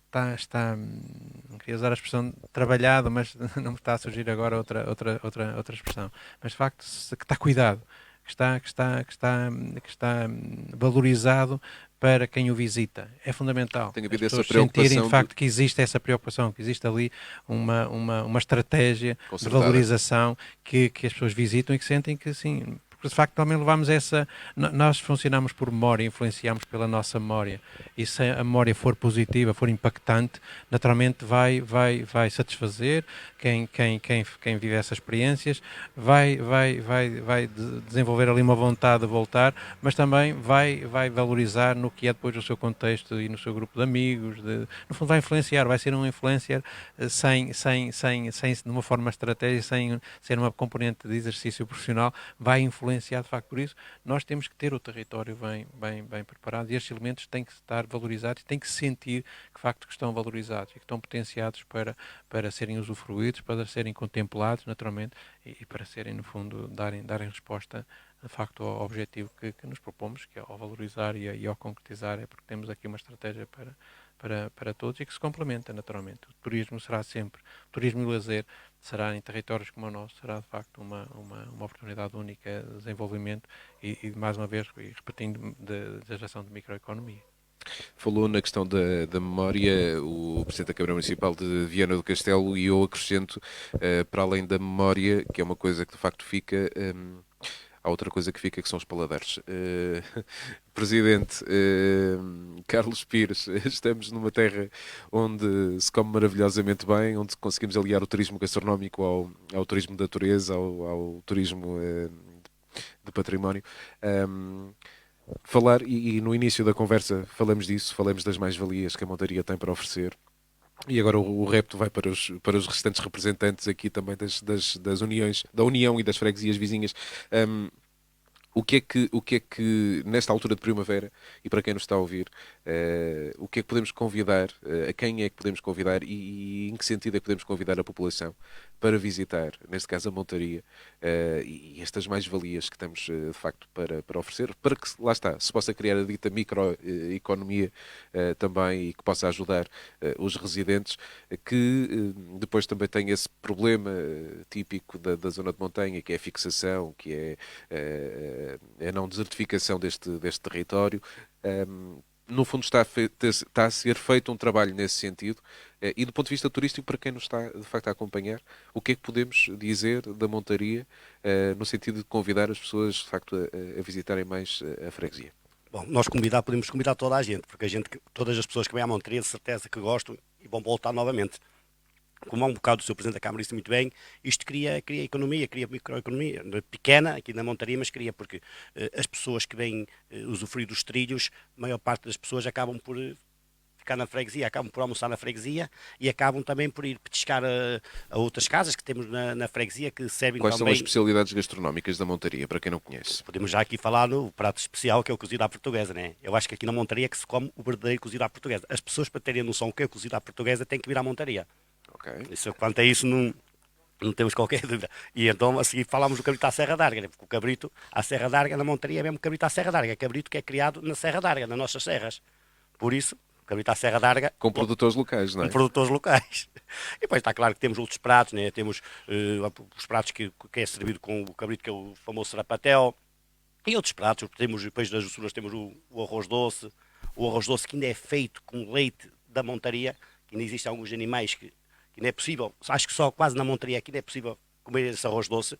Speaker 5: não queria usar a expressão trabalhado, mas não me está a surgir agora outra expressão. Mas de facto que está cuidado, que está valorizado para quem o visita. É fundamental.
Speaker 1: Tem havido
Speaker 5: As
Speaker 1: essa
Speaker 5: pessoas sentirem
Speaker 1: preocupação
Speaker 5: de facto que existe essa preocupação, que existe ali uma estratégia de
Speaker 1: Concertada.
Speaker 5: valorização que as pessoas visitam e que sentem que sim. Porque de facto também levamos nós funcionamos por memória, influenciamos pela nossa memória, e se a memória for positiva, for impactante, naturalmente vai satisfazer quem vive essas experiências, vai desenvolver ali uma vontade de voltar, mas também vai valorizar no que é depois o seu contexto e no seu grupo de amigos, no fundo vai influenciar, vai ser um influencer de uma forma estratégica, sem ser uma componente de exercício profissional, vai influenciar de facto. Por isso nós temos que ter o território bem preparado, e estes elementos têm que estar valorizados, têm que sentir que de facto que estão valorizados e que estão potenciados para serem usufruídos, para serem contemplados naturalmente, e para serem no fundo darem resposta de facto ao objetivo que nos propomos, que é ao valorizar e ao concretizar. É porque temos aqui uma estratégia para todos e que se complementa naturalmente. O turismo será sempre, o turismo e o lazer será em territórios como o nosso, será de facto uma oportunidade única de desenvolvimento e mais uma vez, repetindo, de geração de microeconomia.
Speaker 1: Falou na questão da memória o Presidente da Câmara Municipal de Viana do Castelo, e eu acrescento, para além da memória, que é uma coisa que de facto fica, há outra coisa que fica, que são os paladares. Presidente Carlos Pires, estamos numa terra onde se come maravilhosamente bem, onde conseguimos aliar o turismo gastronómico ao turismo de natureza, ao turismo de património. Falar, e no início da conversa falamos disso, falamos das mais-valias que a montaria tem para oferecer. E agora o repto vai para os restantes representantes aqui também das uniões, da União e das freguesias vizinhas. O que é que nesta altura de primavera, e para quem nos está a ouvir, o que é que podemos convidar, a quem é que podemos convidar, e em que sentido é que podemos convidar a população para visitar, neste caso a montaria, e estas mais-valias que temos de facto para oferecer, para que, lá está, se possa criar a dita microeconomia também, e que possa ajudar os residentes, que depois também tem esse problema típico da zona de montanha, que é a fixação, que é a não desertificação deste território. No fundo está a ser feito um trabalho nesse sentido, e do ponto de vista turístico, para quem nos está de facto a acompanhar, o que é que podemos dizer da montaria, no sentido de convidar as pessoas de facto a visitarem mais a freguesia?
Speaker 2: Bom, podemos convidar toda a gente, porque todas as pessoas que vêm à montaria de certeza que gostam e vão voltar novamente. Como há um bocado o Sr. Presidente da Câmara disse muito bem, isto cria economia, cria microeconomia, pequena aqui na montaria, mas cria, porque as pessoas que vêm usufruir dos trilhos, a maior parte das pessoas acabam por ficar na freguesia, acabam por almoçar na freguesia, e acabam também por ir petiscar a outras casas que temos na freguesia, que servem
Speaker 1: Quais
Speaker 2: também...
Speaker 1: são as especialidades gastronómicas da montaria, para quem não conhece?
Speaker 2: Podemos já aqui falar no prato especial, que é o cozido à portuguesa, né? Eu acho que aqui na montaria é que se come o verdadeiro cozido à portuguesa. As pessoas, para terem noção do que é o cozido à portuguesa, têm que vir à montaria.
Speaker 1: Okay.
Speaker 2: Isso, quanto a isso, não temos qualquer dúvida. E então, a seguir, falámos do cabrito à Serra d'Arga, né? Porque o cabrito à Serra d'Arga, na montaria, é mesmo cabrito à Serra d'Arga. É cabrito que é criado na Serra d'Arga, nas nossas serras. Por isso, o cabrito à Serra d'Arga...
Speaker 1: Com produtores locais, não é?
Speaker 2: Com produtores locais. E depois está claro que temos outros pratos, né? Temos os pratos que é servido com o cabrito, que é o famoso sarapatel. E outros pratos. Temos, depois das doçuras, temos o arroz doce. O arroz doce que ainda é feito com leite da montaria, que ainda existem alguns animais que não é possível, acho que só quase na montaria aqui não é possível comer esse arroz doce.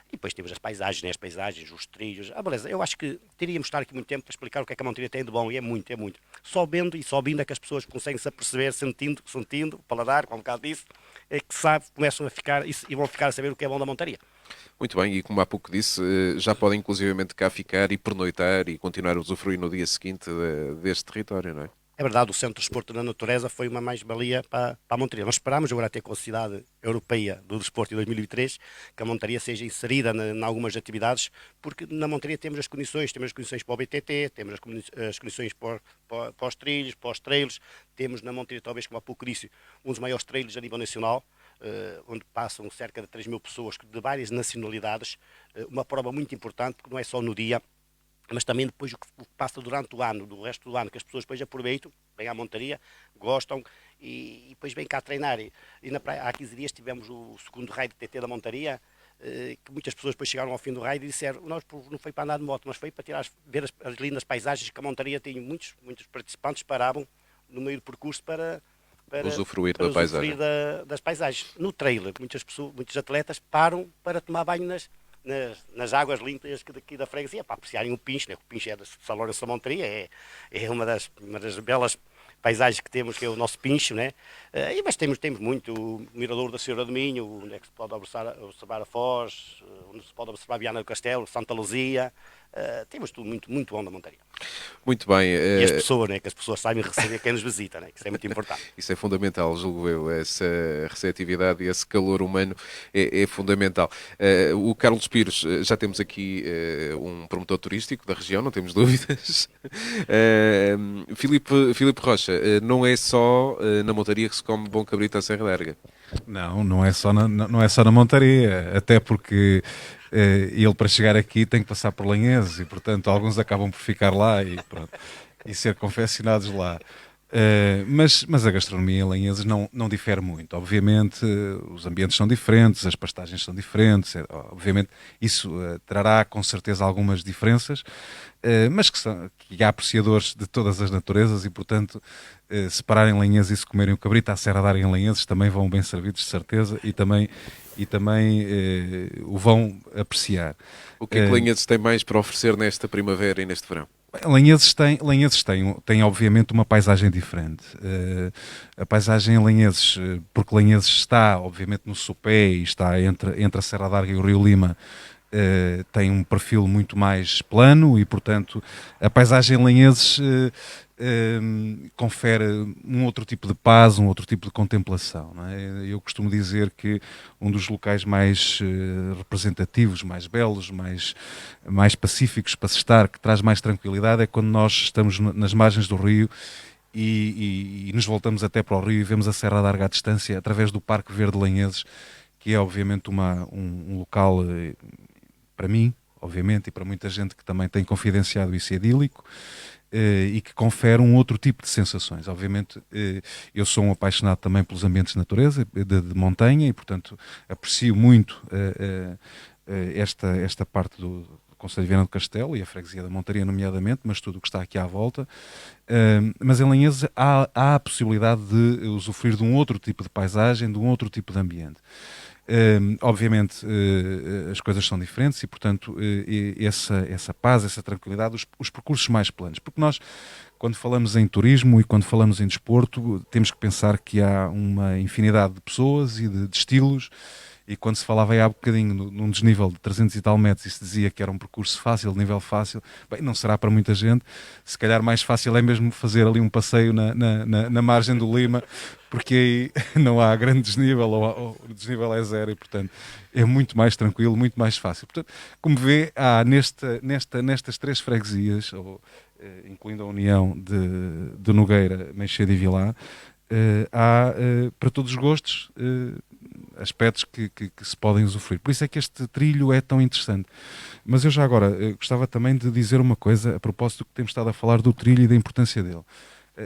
Speaker 2: E depois temos as paisagens, né? As paisagens, os trilhos. Beleza, eu acho que teríamos de estar aqui muito tempo para explicar o que é que a montaria tem de bom, e é muito, é muito. Só vendo e só ouvindo é que as pessoas conseguem se aperceber, sentindo, o paladar, com um bocado disso, é que começam a ficar e vão ficar a saber o que é bom da montaria.
Speaker 1: Muito bem, e como há pouco disse, já podem inclusivamente cá ficar e pernoitar e continuar a usufruir no dia seguinte deste território, não é?
Speaker 2: É verdade, o Centro de Desporto da Natureza foi uma mais-valia para a montaria. Nós esperámos agora ter com a Cidade Europeia do Desporto em 2023 que a montaria seja inserida em algumas atividades, porque na montaria temos as condições para o BTT, temos as condições para os trilhos, para os trailers, temos na montaria, talvez como há pouco disse, um dos maiores trailers a nível nacional, onde passam cerca de 3 mil pessoas de várias nacionalidades, uma prova muito importante, porque não é só no dia, mas também depois o que passa durante o ano, do resto do ano, que as pessoas depois aproveitam, vêm à montaria, gostam e depois vêm cá treinar. E na praia, há 15 dias tivemos o segundo raio de TT da montaria, que muitas pessoas depois chegaram ao fim do raio e disseram, nós não foi para andar de moto, mas foi para ver as lindas paisagens que a montaria tem. Muitos participantes paravam no meio do percurso para
Speaker 1: Usufruir
Speaker 2: para
Speaker 1: da paisagem.
Speaker 2: das paisagens. No trailer, muitos atletas param para tomar banho nas águas limpas daqui da freguesia, para apreciarem o Pincho, né? O Pincho é da São Lourenço da Montaria, é uma das belas paisagens que temos, que é o nosso Pincho, né? Mas temos muito, o Mirador da Senhora do Minho, onde é que se pode observar a Foz, onde se pode observar Viana do Castelo, Santa Luzia. Temos tudo muito bom da montaria.
Speaker 1: Muito bem.
Speaker 2: E as pessoas, né? Que as pessoas saibam receber quem nos visita, né? Que isso é muito importante.
Speaker 1: Isso é fundamental, julgo eu. Essa receptividade e esse calor humano é fundamental. O Carlos Pires, já temos aqui um promotor turístico da região, não temos dúvidas. Filipe Rocha, não é só na montaria que se come bom cabrito à Serra Larga.
Speaker 3: Não é só na montaria, até porque ele para chegar aqui tem que passar por Lanheses e portanto alguns acabam por ficar lá e, pronto, e ser confeccionados lá. Mas a gastronomia em Lanheses não difere muito. Obviamente os ambientes são diferentes, as pastagens são diferentes, obviamente isso trará com certeza algumas diferenças, mas que há apreciadores de todas as naturezas e portanto se pararem em Lanheses e se comerem o cabrito à Serra d'Arga em Lanheses também vão bem servidos de certeza e também o vão apreciar.
Speaker 1: O que é que Lanheses tem mais para oferecer nesta primavera e neste verão?
Speaker 3: Lanheses tem obviamente uma paisagem diferente. A paisagem em Lanheses, porque Lanheses está obviamente no sopé e está entre a Serra d'Arga e o Rio Lima, tem um perfil muito mais plano e portanto a paisagem em Lanheses confere um outro tipo de paz, um outro tipo de contemplação, não é? Eu costumo dizer que um dos locais mais representativos, mais belos, mais pacíficos para se estar, que traz mais tranquilidade, é quando nós estamos nas margens do rio e nos voltamos até para o rio e vemos a Serra d'Arga à distância, através do Parque Verde de Lanheses, que é obviamente um local, para mim, obviamente, e para muita gente que também tem confidenciado isso, idílico, e que confere um outro tipo de sensações. Obviamente, eu sou um apaixonado também pelos ambientes de natureza, de montanha, e portanto aprecio muito esta parte do Concelho de Viana do Castelo e a freguesia da Montaria nomeadamente, mas tudo o que está aqui à volta. Mas em Lanheses há a possibilidade de usufruir de um outro tipo de paisagem, de um outro tipo de ambiente. Obviamente as coisas são diferentes e portanto essa paz, essa tranquilidade, os percursos mais planos, porque nós quando falamos em turismo e quando falamos em desporto temos que pensar que há uma infinidade de pessoas e de estilos, e quando se falava aí há bocadinho num desnível de 300 e tal metros e se dizia que era um percurso fácil, de nível fácil, bem, não será para muita gente. Se calhar mais fácil é mesmo fazer ali um passeio na margem do Lima, porque aí não há grande desnível ou o desnível é zero e portanto é muito mais tranquilo, muito mais fácil. Portanto, como vê, há nestas três freguesias, incluindo a União de Nogueira, Meixedo e Vilar, há para todos os gostos aspectos que se podem usufruir. Por isso é que este trilho é tão interessante. Mas eu já agora gostava também de dizer uma coisa a propósito do que temos estado a falar do trilho e da importância dele.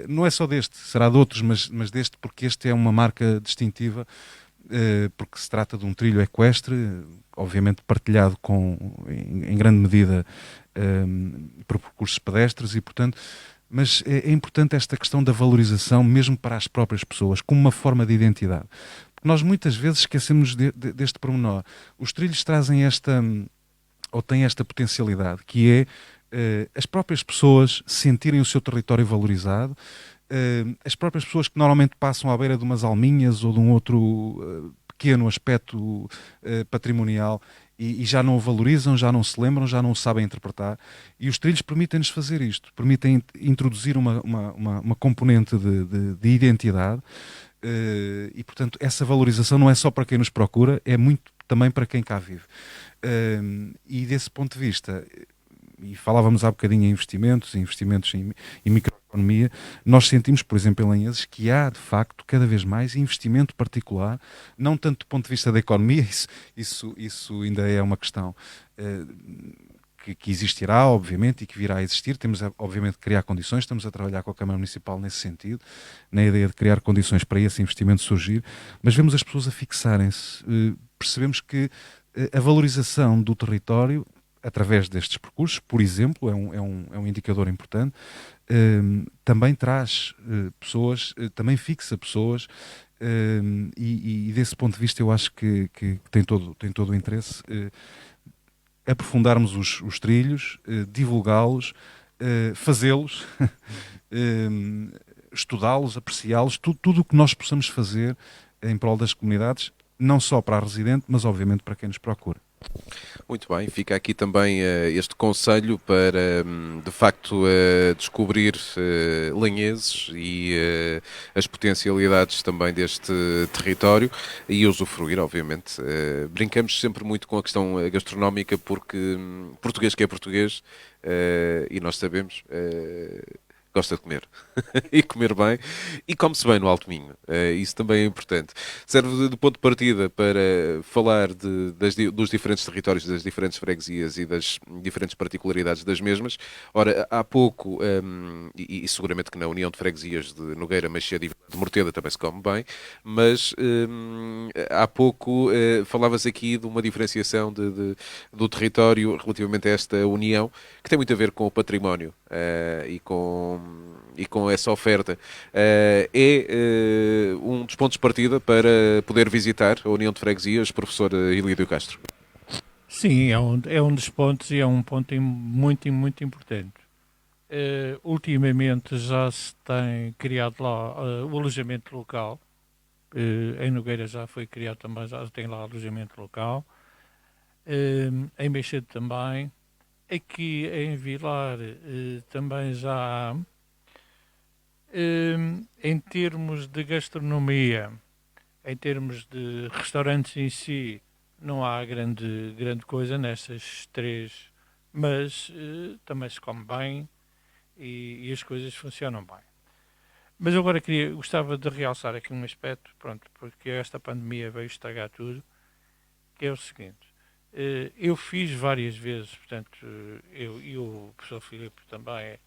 Speaker 3: Não é só deste, será de outros, mas deste porque este é uma marca distintiva, porque se trata de um trilho equestre, obviamente partilhado em grande medida por percursos pedestres e portanto, mas é importante esta questão da valorização mesmo para as próprias pessoas, como uma forma de identidade. Porque nós muitas vezes esquecemos deste pormenor. Os trilhos trazem têm esta potencialidade, que é as próprias pessoas sentirem o seu território valorizado, as próprias pessoas que normalmente passam à beira de umas alminhas ou de um outro pequeno aspecto patrimonial e já não o valorizam, já não se lembram, já não o sabem interpretar, e os trilhos permitem-nos fazer isto, permitem introduzir uma componente de identidade, e portanto essa valorização não é só para quem nos procura, é muito também para quem cá vive. E desse ponto de vista, e falávamos há bocadinho em investimentos em microeconomia, nós sentimos, por exemplo, em Lanheses, que há de facto cada vez mais investimento particular, não tanto do ponto de vista da economia, isso ainda é uma questão que existirá, obviamente, e que virá a existir. Temos, obviamente, que criar condições, estamos a trabalhar com a Câmara Municipal nesse sentido, na ideia de criar condições para esse investimento surgir, mas vemos as pessoas a fixarem-se, percebemos que a valorização do território através destes percursos, por exemplo, é um indicador importante, também traz pessoas, também fixa pessoas, e desse ponto de vista eu acho que tem todo o interesse aprofundarmos os trilhos, divulgá-los, fazê-los, estudá-los, apreciá-los, tudo o que nós possamos fazer em prol das comunidades, não só para a residente, mas obviamente para quem nos procura.
Speaker 1: Muito bem, fica aqui também este conselho para, de facto, descobrir Lanheses e as potencialidades também deste território e usufruir, obviamente. Brincamos sempre muito com a questão gastronómica porque português que é português, e nós sabemos, gosta de comer e comer bem e come-se bem no Alto Minho. Isso também é importante. Serve de ponto de partida para falar dos diferentes territórios, das diferentes freguesias e das diferentes particularidades das mesmas. Ora, há pouco, e seguramente que na União de Freguesias de Nogueira, Machede e de Morteda também se come bem, mas há pouco falavas aqui de uma diferenciação do território relativamente a esta união, que tem muito a ver com o património e com essa oferta. É um dos pontos de partida para poder visitar a União de Freguesias, professor Ilídio Castro.
Speaker 4: Sim, é um dos pontos e é um ponto muito, muito importante. Ultimamente já se tem criado lá o alojamento local. Em Nogueira já foi criado também, já tem lá alojamento local. Em Meixedo também. Aqui em Vilar também já há. Em termos de gastronomia, em termos de restaurantes em si, não há grande coisa nessas três, mas também se come bem e as coisas funcionam bem. Mas agora gostava de realçar aqui um aspecto, pronto, porque esta pandemia veio estragar tudo, que é o seguinte. Eu fiz várias vezes, portanto, eu e o professor Filipe também,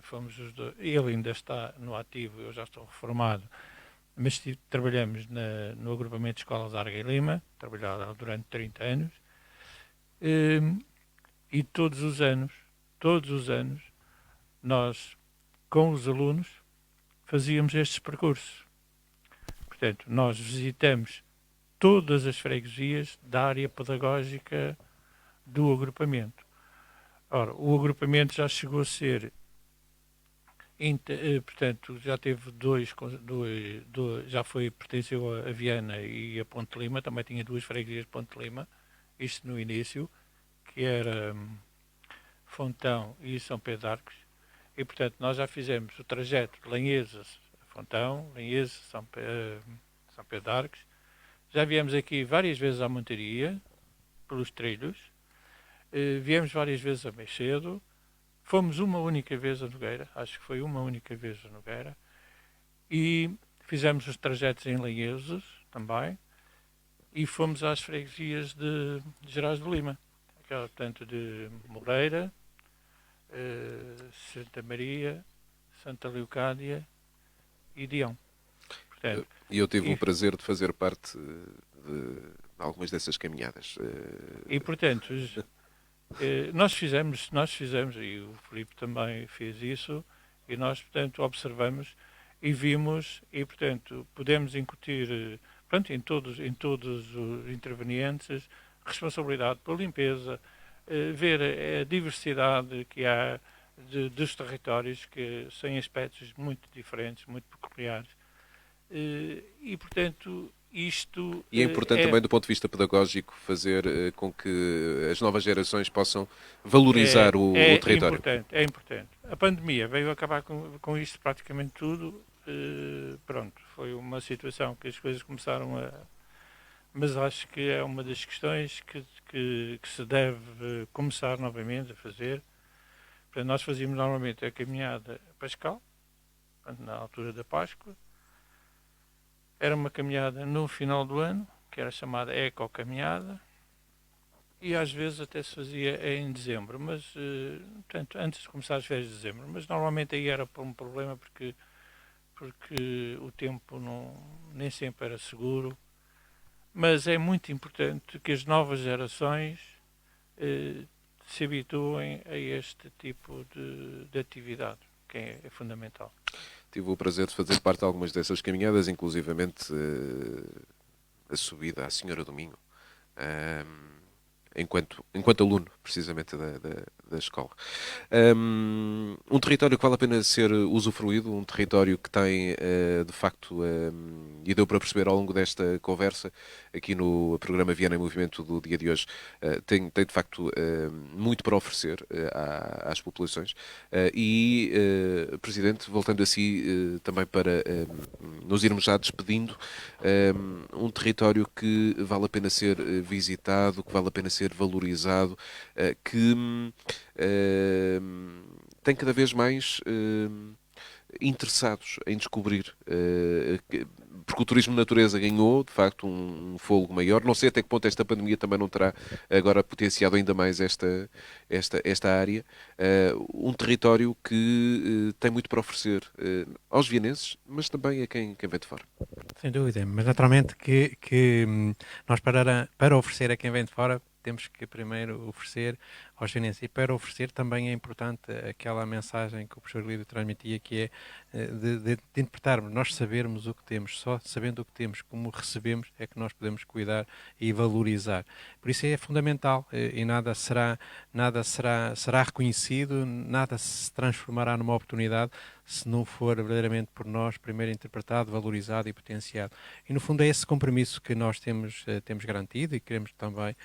Speaker 4: fomos os dois, ele ainda está no ativo, eu já estou reformado, mas trabalhamos no agrupamento de escolas Arga e Lima, trabalhado durante 30 anos, e todos os anos, nós, com os alunos, fazíamos estes percursos. Portanto, nós visitamos todas as freguesias da área pedagógica do agrupamento. Ora, o agrupamento já chegou a ser, portanto, já teve já pertenceu a Viana e a Ponte Lima, também tinha duas freguesias de Ponte Lima, isto no início, que era Fontão e São Pedro de Arcos, e portanto nós já fizemos o trajeto de Lanheses a Fontão, Lanheses, São Pedro de Arcos. Já viemos aqui várias vezes à Montaria, pelos trilhos. Viemos várias vezes a Meixedo. Fomos uma única vez a Nogueira, acho que foi uma única vez a Nogueira. E fizemos os trajetos em Lanheses também. E fomos às freguesias de Gerais de Lima. Portanto, de Moreira, Santa Maria, Santa Leocádia e Dião. Portanto,
Speaker 1: E eu tive o prazer de fazer parte de algumas dessas caminhadas.
Speaker 4: E, portanto, nós fizemos, e o Filipe também fez isso, e nós, portanto, observamos e vimos, e, portanto, podemos incutir, portanto, em todos os intervenientes, responsabilidade pela limpeza, ver a diversidade que há dos territórios, que são aspectos muito diferentes, muito peculiares. E, portanto, isto...
Speaker 1: E é importante também, do ponto de vista pedagógico, fazer com que as novas gerações possam valorizar o território.
Speaker 4: É importante. A pandemia veio acabar com isto praticamente tudo. Pronto, foi uma situação que as coisas começaram a... Mas acho que é uma das questões que se deve começar novamente a fazer. Portanto, nós fazíamos normalmente a caminhada pascal, na altura da Páscoa. Era uma caminhada no final do ano, que era chamada eco-caminhada, e às vezes até se fazia em dezembro, mas, portanto, antes de começar as férias de dezembro, mas normalmente aí era por um problema porque o tempo nem sempre era seguro. mas é muito importante que as novas gerações se habituem a este tipo de atividade, que é fundamental.
Speaker 1: Tive o prazer de fazer parte de algumas dessas caminhadas, inclusivamente a subida à Senhora do Minho, enquanto aluno, precisamente, da escola. Um território que vale a pena ser usufruído, um território que tem, de facto, e deu para perceber ao longo desta conversa, aqui no programa Viana em Movimento do dia de hoje, tem de facto muito para oferecer às populações. Presidente, voltando a si, também para nos irmos já despedindo, um território que vale a pena ser visitado, que vale a pena ser valorizado, que tem cada vez mais interessados em descobrir, porque o turismo de natureza ganhou, de facto, um fôlego maior. Não sei até que ponto esta pandemia também não terá agora potenciado ainda mais esta área. Um território que tem muito para oferecer aos vienenses, mas também a quem vem de fora.
Speaker 5: Sem dúvida, mas naturalmente que nós para oferecer a quem vem de fora temos que primeiro oferecer aos chineses, e para oferecer também é importante aquela mensagem que o professor Lídio transmitia, que é de interpretarmos, nós sabermos o que temos, só sabendo o que temos, como recebemos, é que nós podemos cuidar e valorizar. Por isso é fundamental, e nada será reconhecido, nada se transformará numa oportunidade se não for verdadeiramente por nós primeiro interpretado, valorizado e potenciado. E no fundo é esse compromisso que nós temos garantido e queremos também,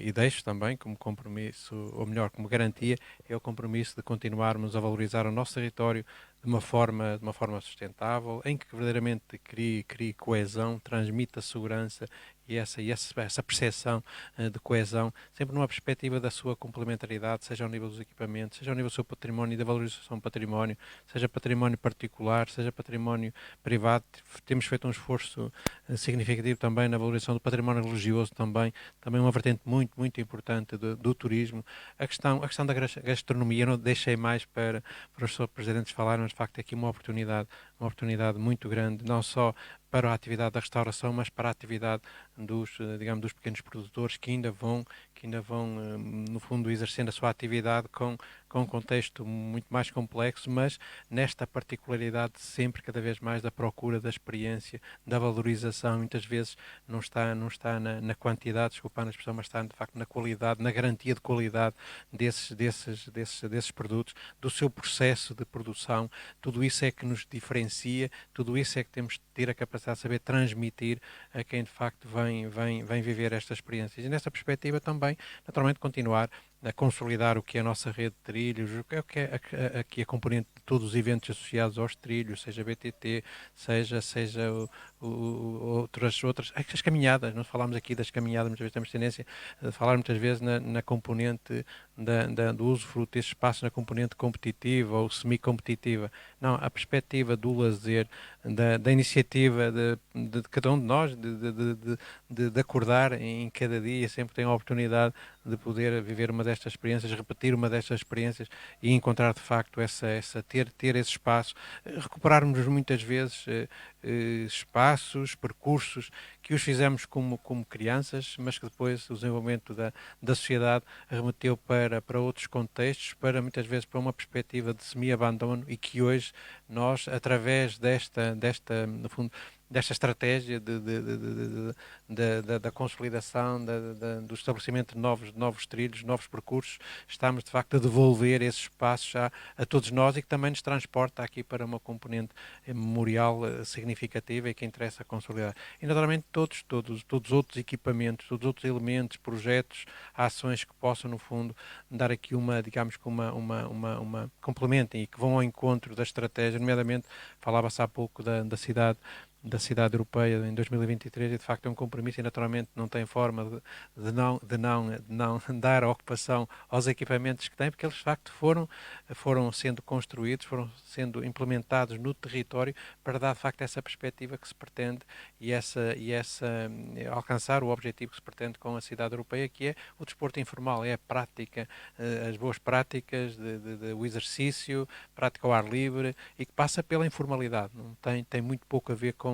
Speaker 5: e deixo também como compromisso, ou melhor, como garantia, é o compromisso de continuarmos a valorizar o nosso território de uma forma sustentável, em que verdadeiramente crie coesão, transmita segurança e essa percepção de coesão, sempre numa perspectiva da sua complementaridade, seja ao nível dos equipamentos, seja ao nível do seu património e da valorização do património, seja património particular, seja património privado. Temos feito um esforço significativo também na valorização do património religioso, também uma vertente muito, muito importante do turismo. A questão da gastronomia, eu não deixei mais para os seus presidentes falarem, mas de facto é aqui uma oportunidade muito grande, não só para a atividade da restauração, mas para a atividade dos pequenos produtores que ainda vão, no fundo, exercendo a sua atividade com um contexto muito mais complexo, mas nesta particularidade sempre, cada vez mais, da procura da experiência, da valorização. Muitas vezes não está na quantidade, desculpando a expressão, mas está, de facto, na qualidade, na garantia de qualidade desses produtos, do seu processo de produção. Tudo isso é que nos diferencia, tudo isso é que temos de ter a capacidade de saber transmitir a quem de facto vem viver estas experiências. E nessa perspectiva também, naturalmente, continuar a consolidar o que é a nossa rede de trilhos, o que é aqui a componente de todos os eventos associados aos trilhos, seja BTT, seja outras, as caminhadas. Nós falámos aqui das caminhadas, muitas vezes temos tendência a falar muitas vezes na componente do usufruto desse espaço, na componente competitiva ou semi-competitiva. Não, a perspectiva do lazer, da iniciativa de cada um de nós, de acordar em cada dia, sempre tem a oportunidade de poder viver uma destas experiências, repetir uma destas experiências e encontrar de facto ter esse espaço, recuperarmos muitas vezes espaços, percursos que os fizemos como crianças, mas que depois o desenvolvimento da sociedade remeteu para outros contextos, muitas vezes para uma perspectiva de semi-abandono, e que hoje nós, através no fundo, desta estratégia da consolidação, do estabelecimento de novos trilhos, novos percursos, estamos de facto a devolver esses espaços a todos nós, e que também nos transporta aqui para uma componente memorial significativa e que interessa consolidar. E naturalmente todos os outros equipamentos, todos os outros elementos, projetos, ações que possam no fundo dar aqui uma complementem e que vão ao encontro da estratégia, nomeadamente falava-se há pouco da cidade europeia em 2023, e de facto é um compromisso, e naturalmente não tem forma de não dar a ocupação aos equipamentos que tem, porque eles de facto foram sendo construídos, foram sendo implementados no território para dar de facto essa perspectiva que se pretende e alcançar o objetivo que se pretende com a cidade europeia, que é o desporto informal, é a prática, as boas práticas o exercício, prática ao ar livre, e que passa pela informalidade, não tem muito pouco a ver com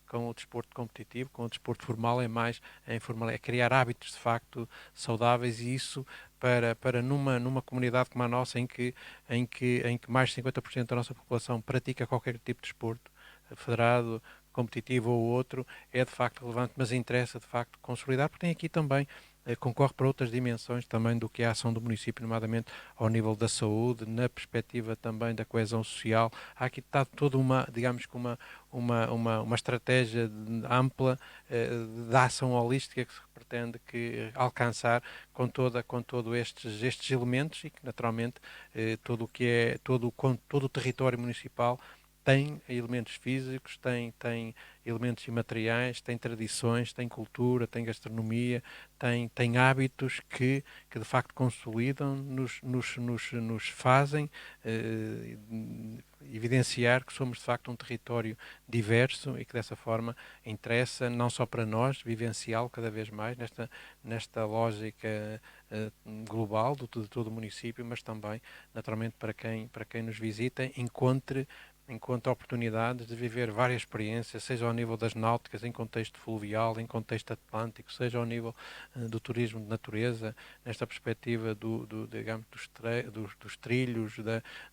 Speaker 5: com o desporto competitivo, com o desporto formal, é mais a informal, é criar hábitos de facto saudáveis, e isso para numa comunidade como a nossa, em que mais de 50% da nossa população pratica qualquer tipo de desporto, federado, competitivo ou outro, é de facto relevante, mas interessa de facto consolidar, porque tem aqui também, concorre para outras dimensões também do que é a ação do município, nomeadamente ao nível da saúde, na perspectiva também da coesão social. Há aqui está toda uma, digamos que uma estratégia ampla da ação holística que se pretende alcançar com todo estes elementos, e que naturalmente todo o território municipal tem elementos físicos, tem elementos imateriais, tem tradições, tem cultura, tem gastronomia, tem hábitos que de facto consolidam, nos fazem evidenciar que somos de facto um território diverso, e que dessa forma interessa não só para nós vivenciá-lo cada vez mais nesta lógica global de todo o município, mas também naturalmente para quem nos visita encontre oportunidades de viver várias experiências, seja ao nível das náuticas, em contexto fluvial, em contexto atlântico, seja ao nível do turismo de natureza, nesta perspectiva digamos, dos trilhos,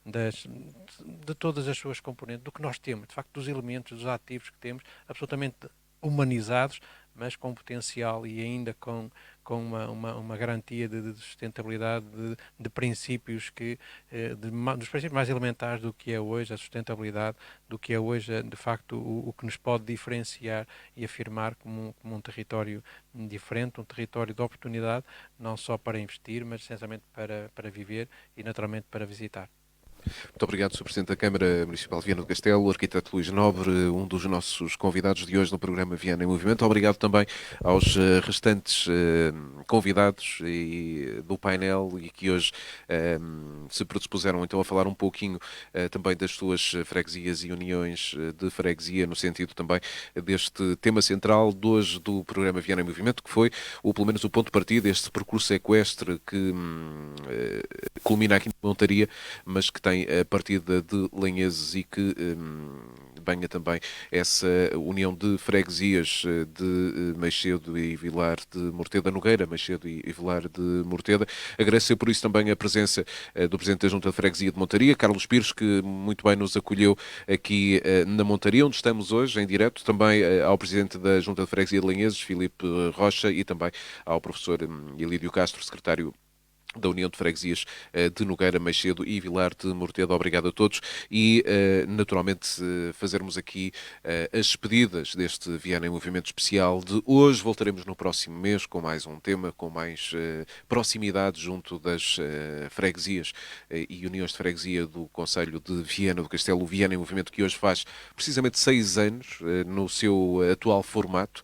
Speaker 5: de todas as suas componentes, do que nós temos, de facto, dos elementos, dos ativos que temos, absolutamente humanizados, mas com potencial e ainda com uma garantia de sustentabilidade, de princípios dos princípios mais elementares do que é hoje a sustentabilidade, do que é hoje, de facto, o que nos pode diferenciar e afirmar como um território diferente, um território de oportunidade, não só para investir, mas essencialmente para viver e naturalmente para visitar.
Speaker 1: Muito obrigado, Sr. Presidente da Câmara Municipal de Viana do Castelo, o arquiteto Luís Nobre, um dos nossos convidados de hoje no programa Viana em Movimento. Obrigado também aos restantes convidados do painel, e que hoje se predispuseram então a falar um pouquinho também das suas freguesias e uniões de freguesia, no sentido também deste tema central de hoje do programa Viana em Movimento, que foi pelo menos o ponto de partida, este percurso equestre que culmina aqui na Montaria, mas que tem a partida de Lanheses, e que banha também essa união de freguesias de Meixedo e Vilar de Morteda, Nogueira, Meixedo e Vilar de Morteda. Agradecer por isso também a presença do Presidente da Junta de Freguesia de Montaria, Carlos Pires, que muito bem nos acolheu aqui na Montaria, onde estamos hoje em direto, também ao Presidente da Junta de Freguesia de Lanheses, Filipe Rocha, e também ao Professor Elídio Castro, Secretário da União de Freguesias de Nogueira, Meixedo e Vilar de Morteda. Obrigado a todos, e naturalmente fazermos aqui as despedidas deste Viana em Movimento especial de hoje. Voltaremos no próximo mês com mais um tema, com mais proximidade junto das freguesias e uniões de freguesia do Concelho de Viana do Castelo. O Viana em Movimento, que hoje faz precisamente 6 anos no seu atual formato.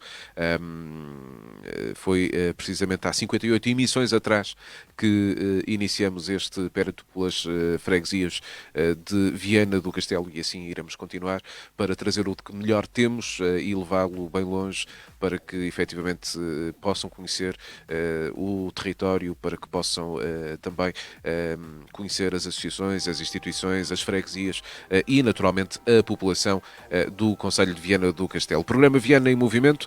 Speaker 1: Foi precisamente há 58 emissões atrás que iniciamos este périplo pelas freguesias de Viana do Castelo, e assim iremos continuar para trazer o que melhor temos e levá-lo bem longe, para que efetivamente possam conhecer o território, para que possam também conhecer as associações, as instituições, as freguesias e naturalmente a população do Concelho de Viana do Castelo. Programa Viana em Movimento,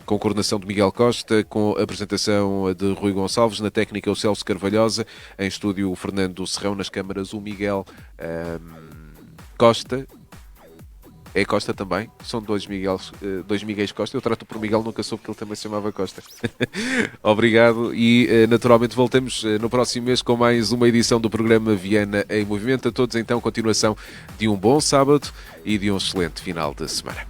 Speaker 1: com coordenação de Miguel Costa, com apresentação de Rui Gonçalves, na técnica o Celso Carvalhosa, em estúdio o Fernando Serrão, nas câmaras o Miguel Costa. É Costa também, são dois Miguéis Costa. Eu trato por Miguel, nunca soube que ele também se chamava Costa. Obrigado, e naturalmente voltamos no próximo mês com mais uma edição do programa Viana em Movimento. A todos então, continuação de um bom sábado e de um excelente final de semana.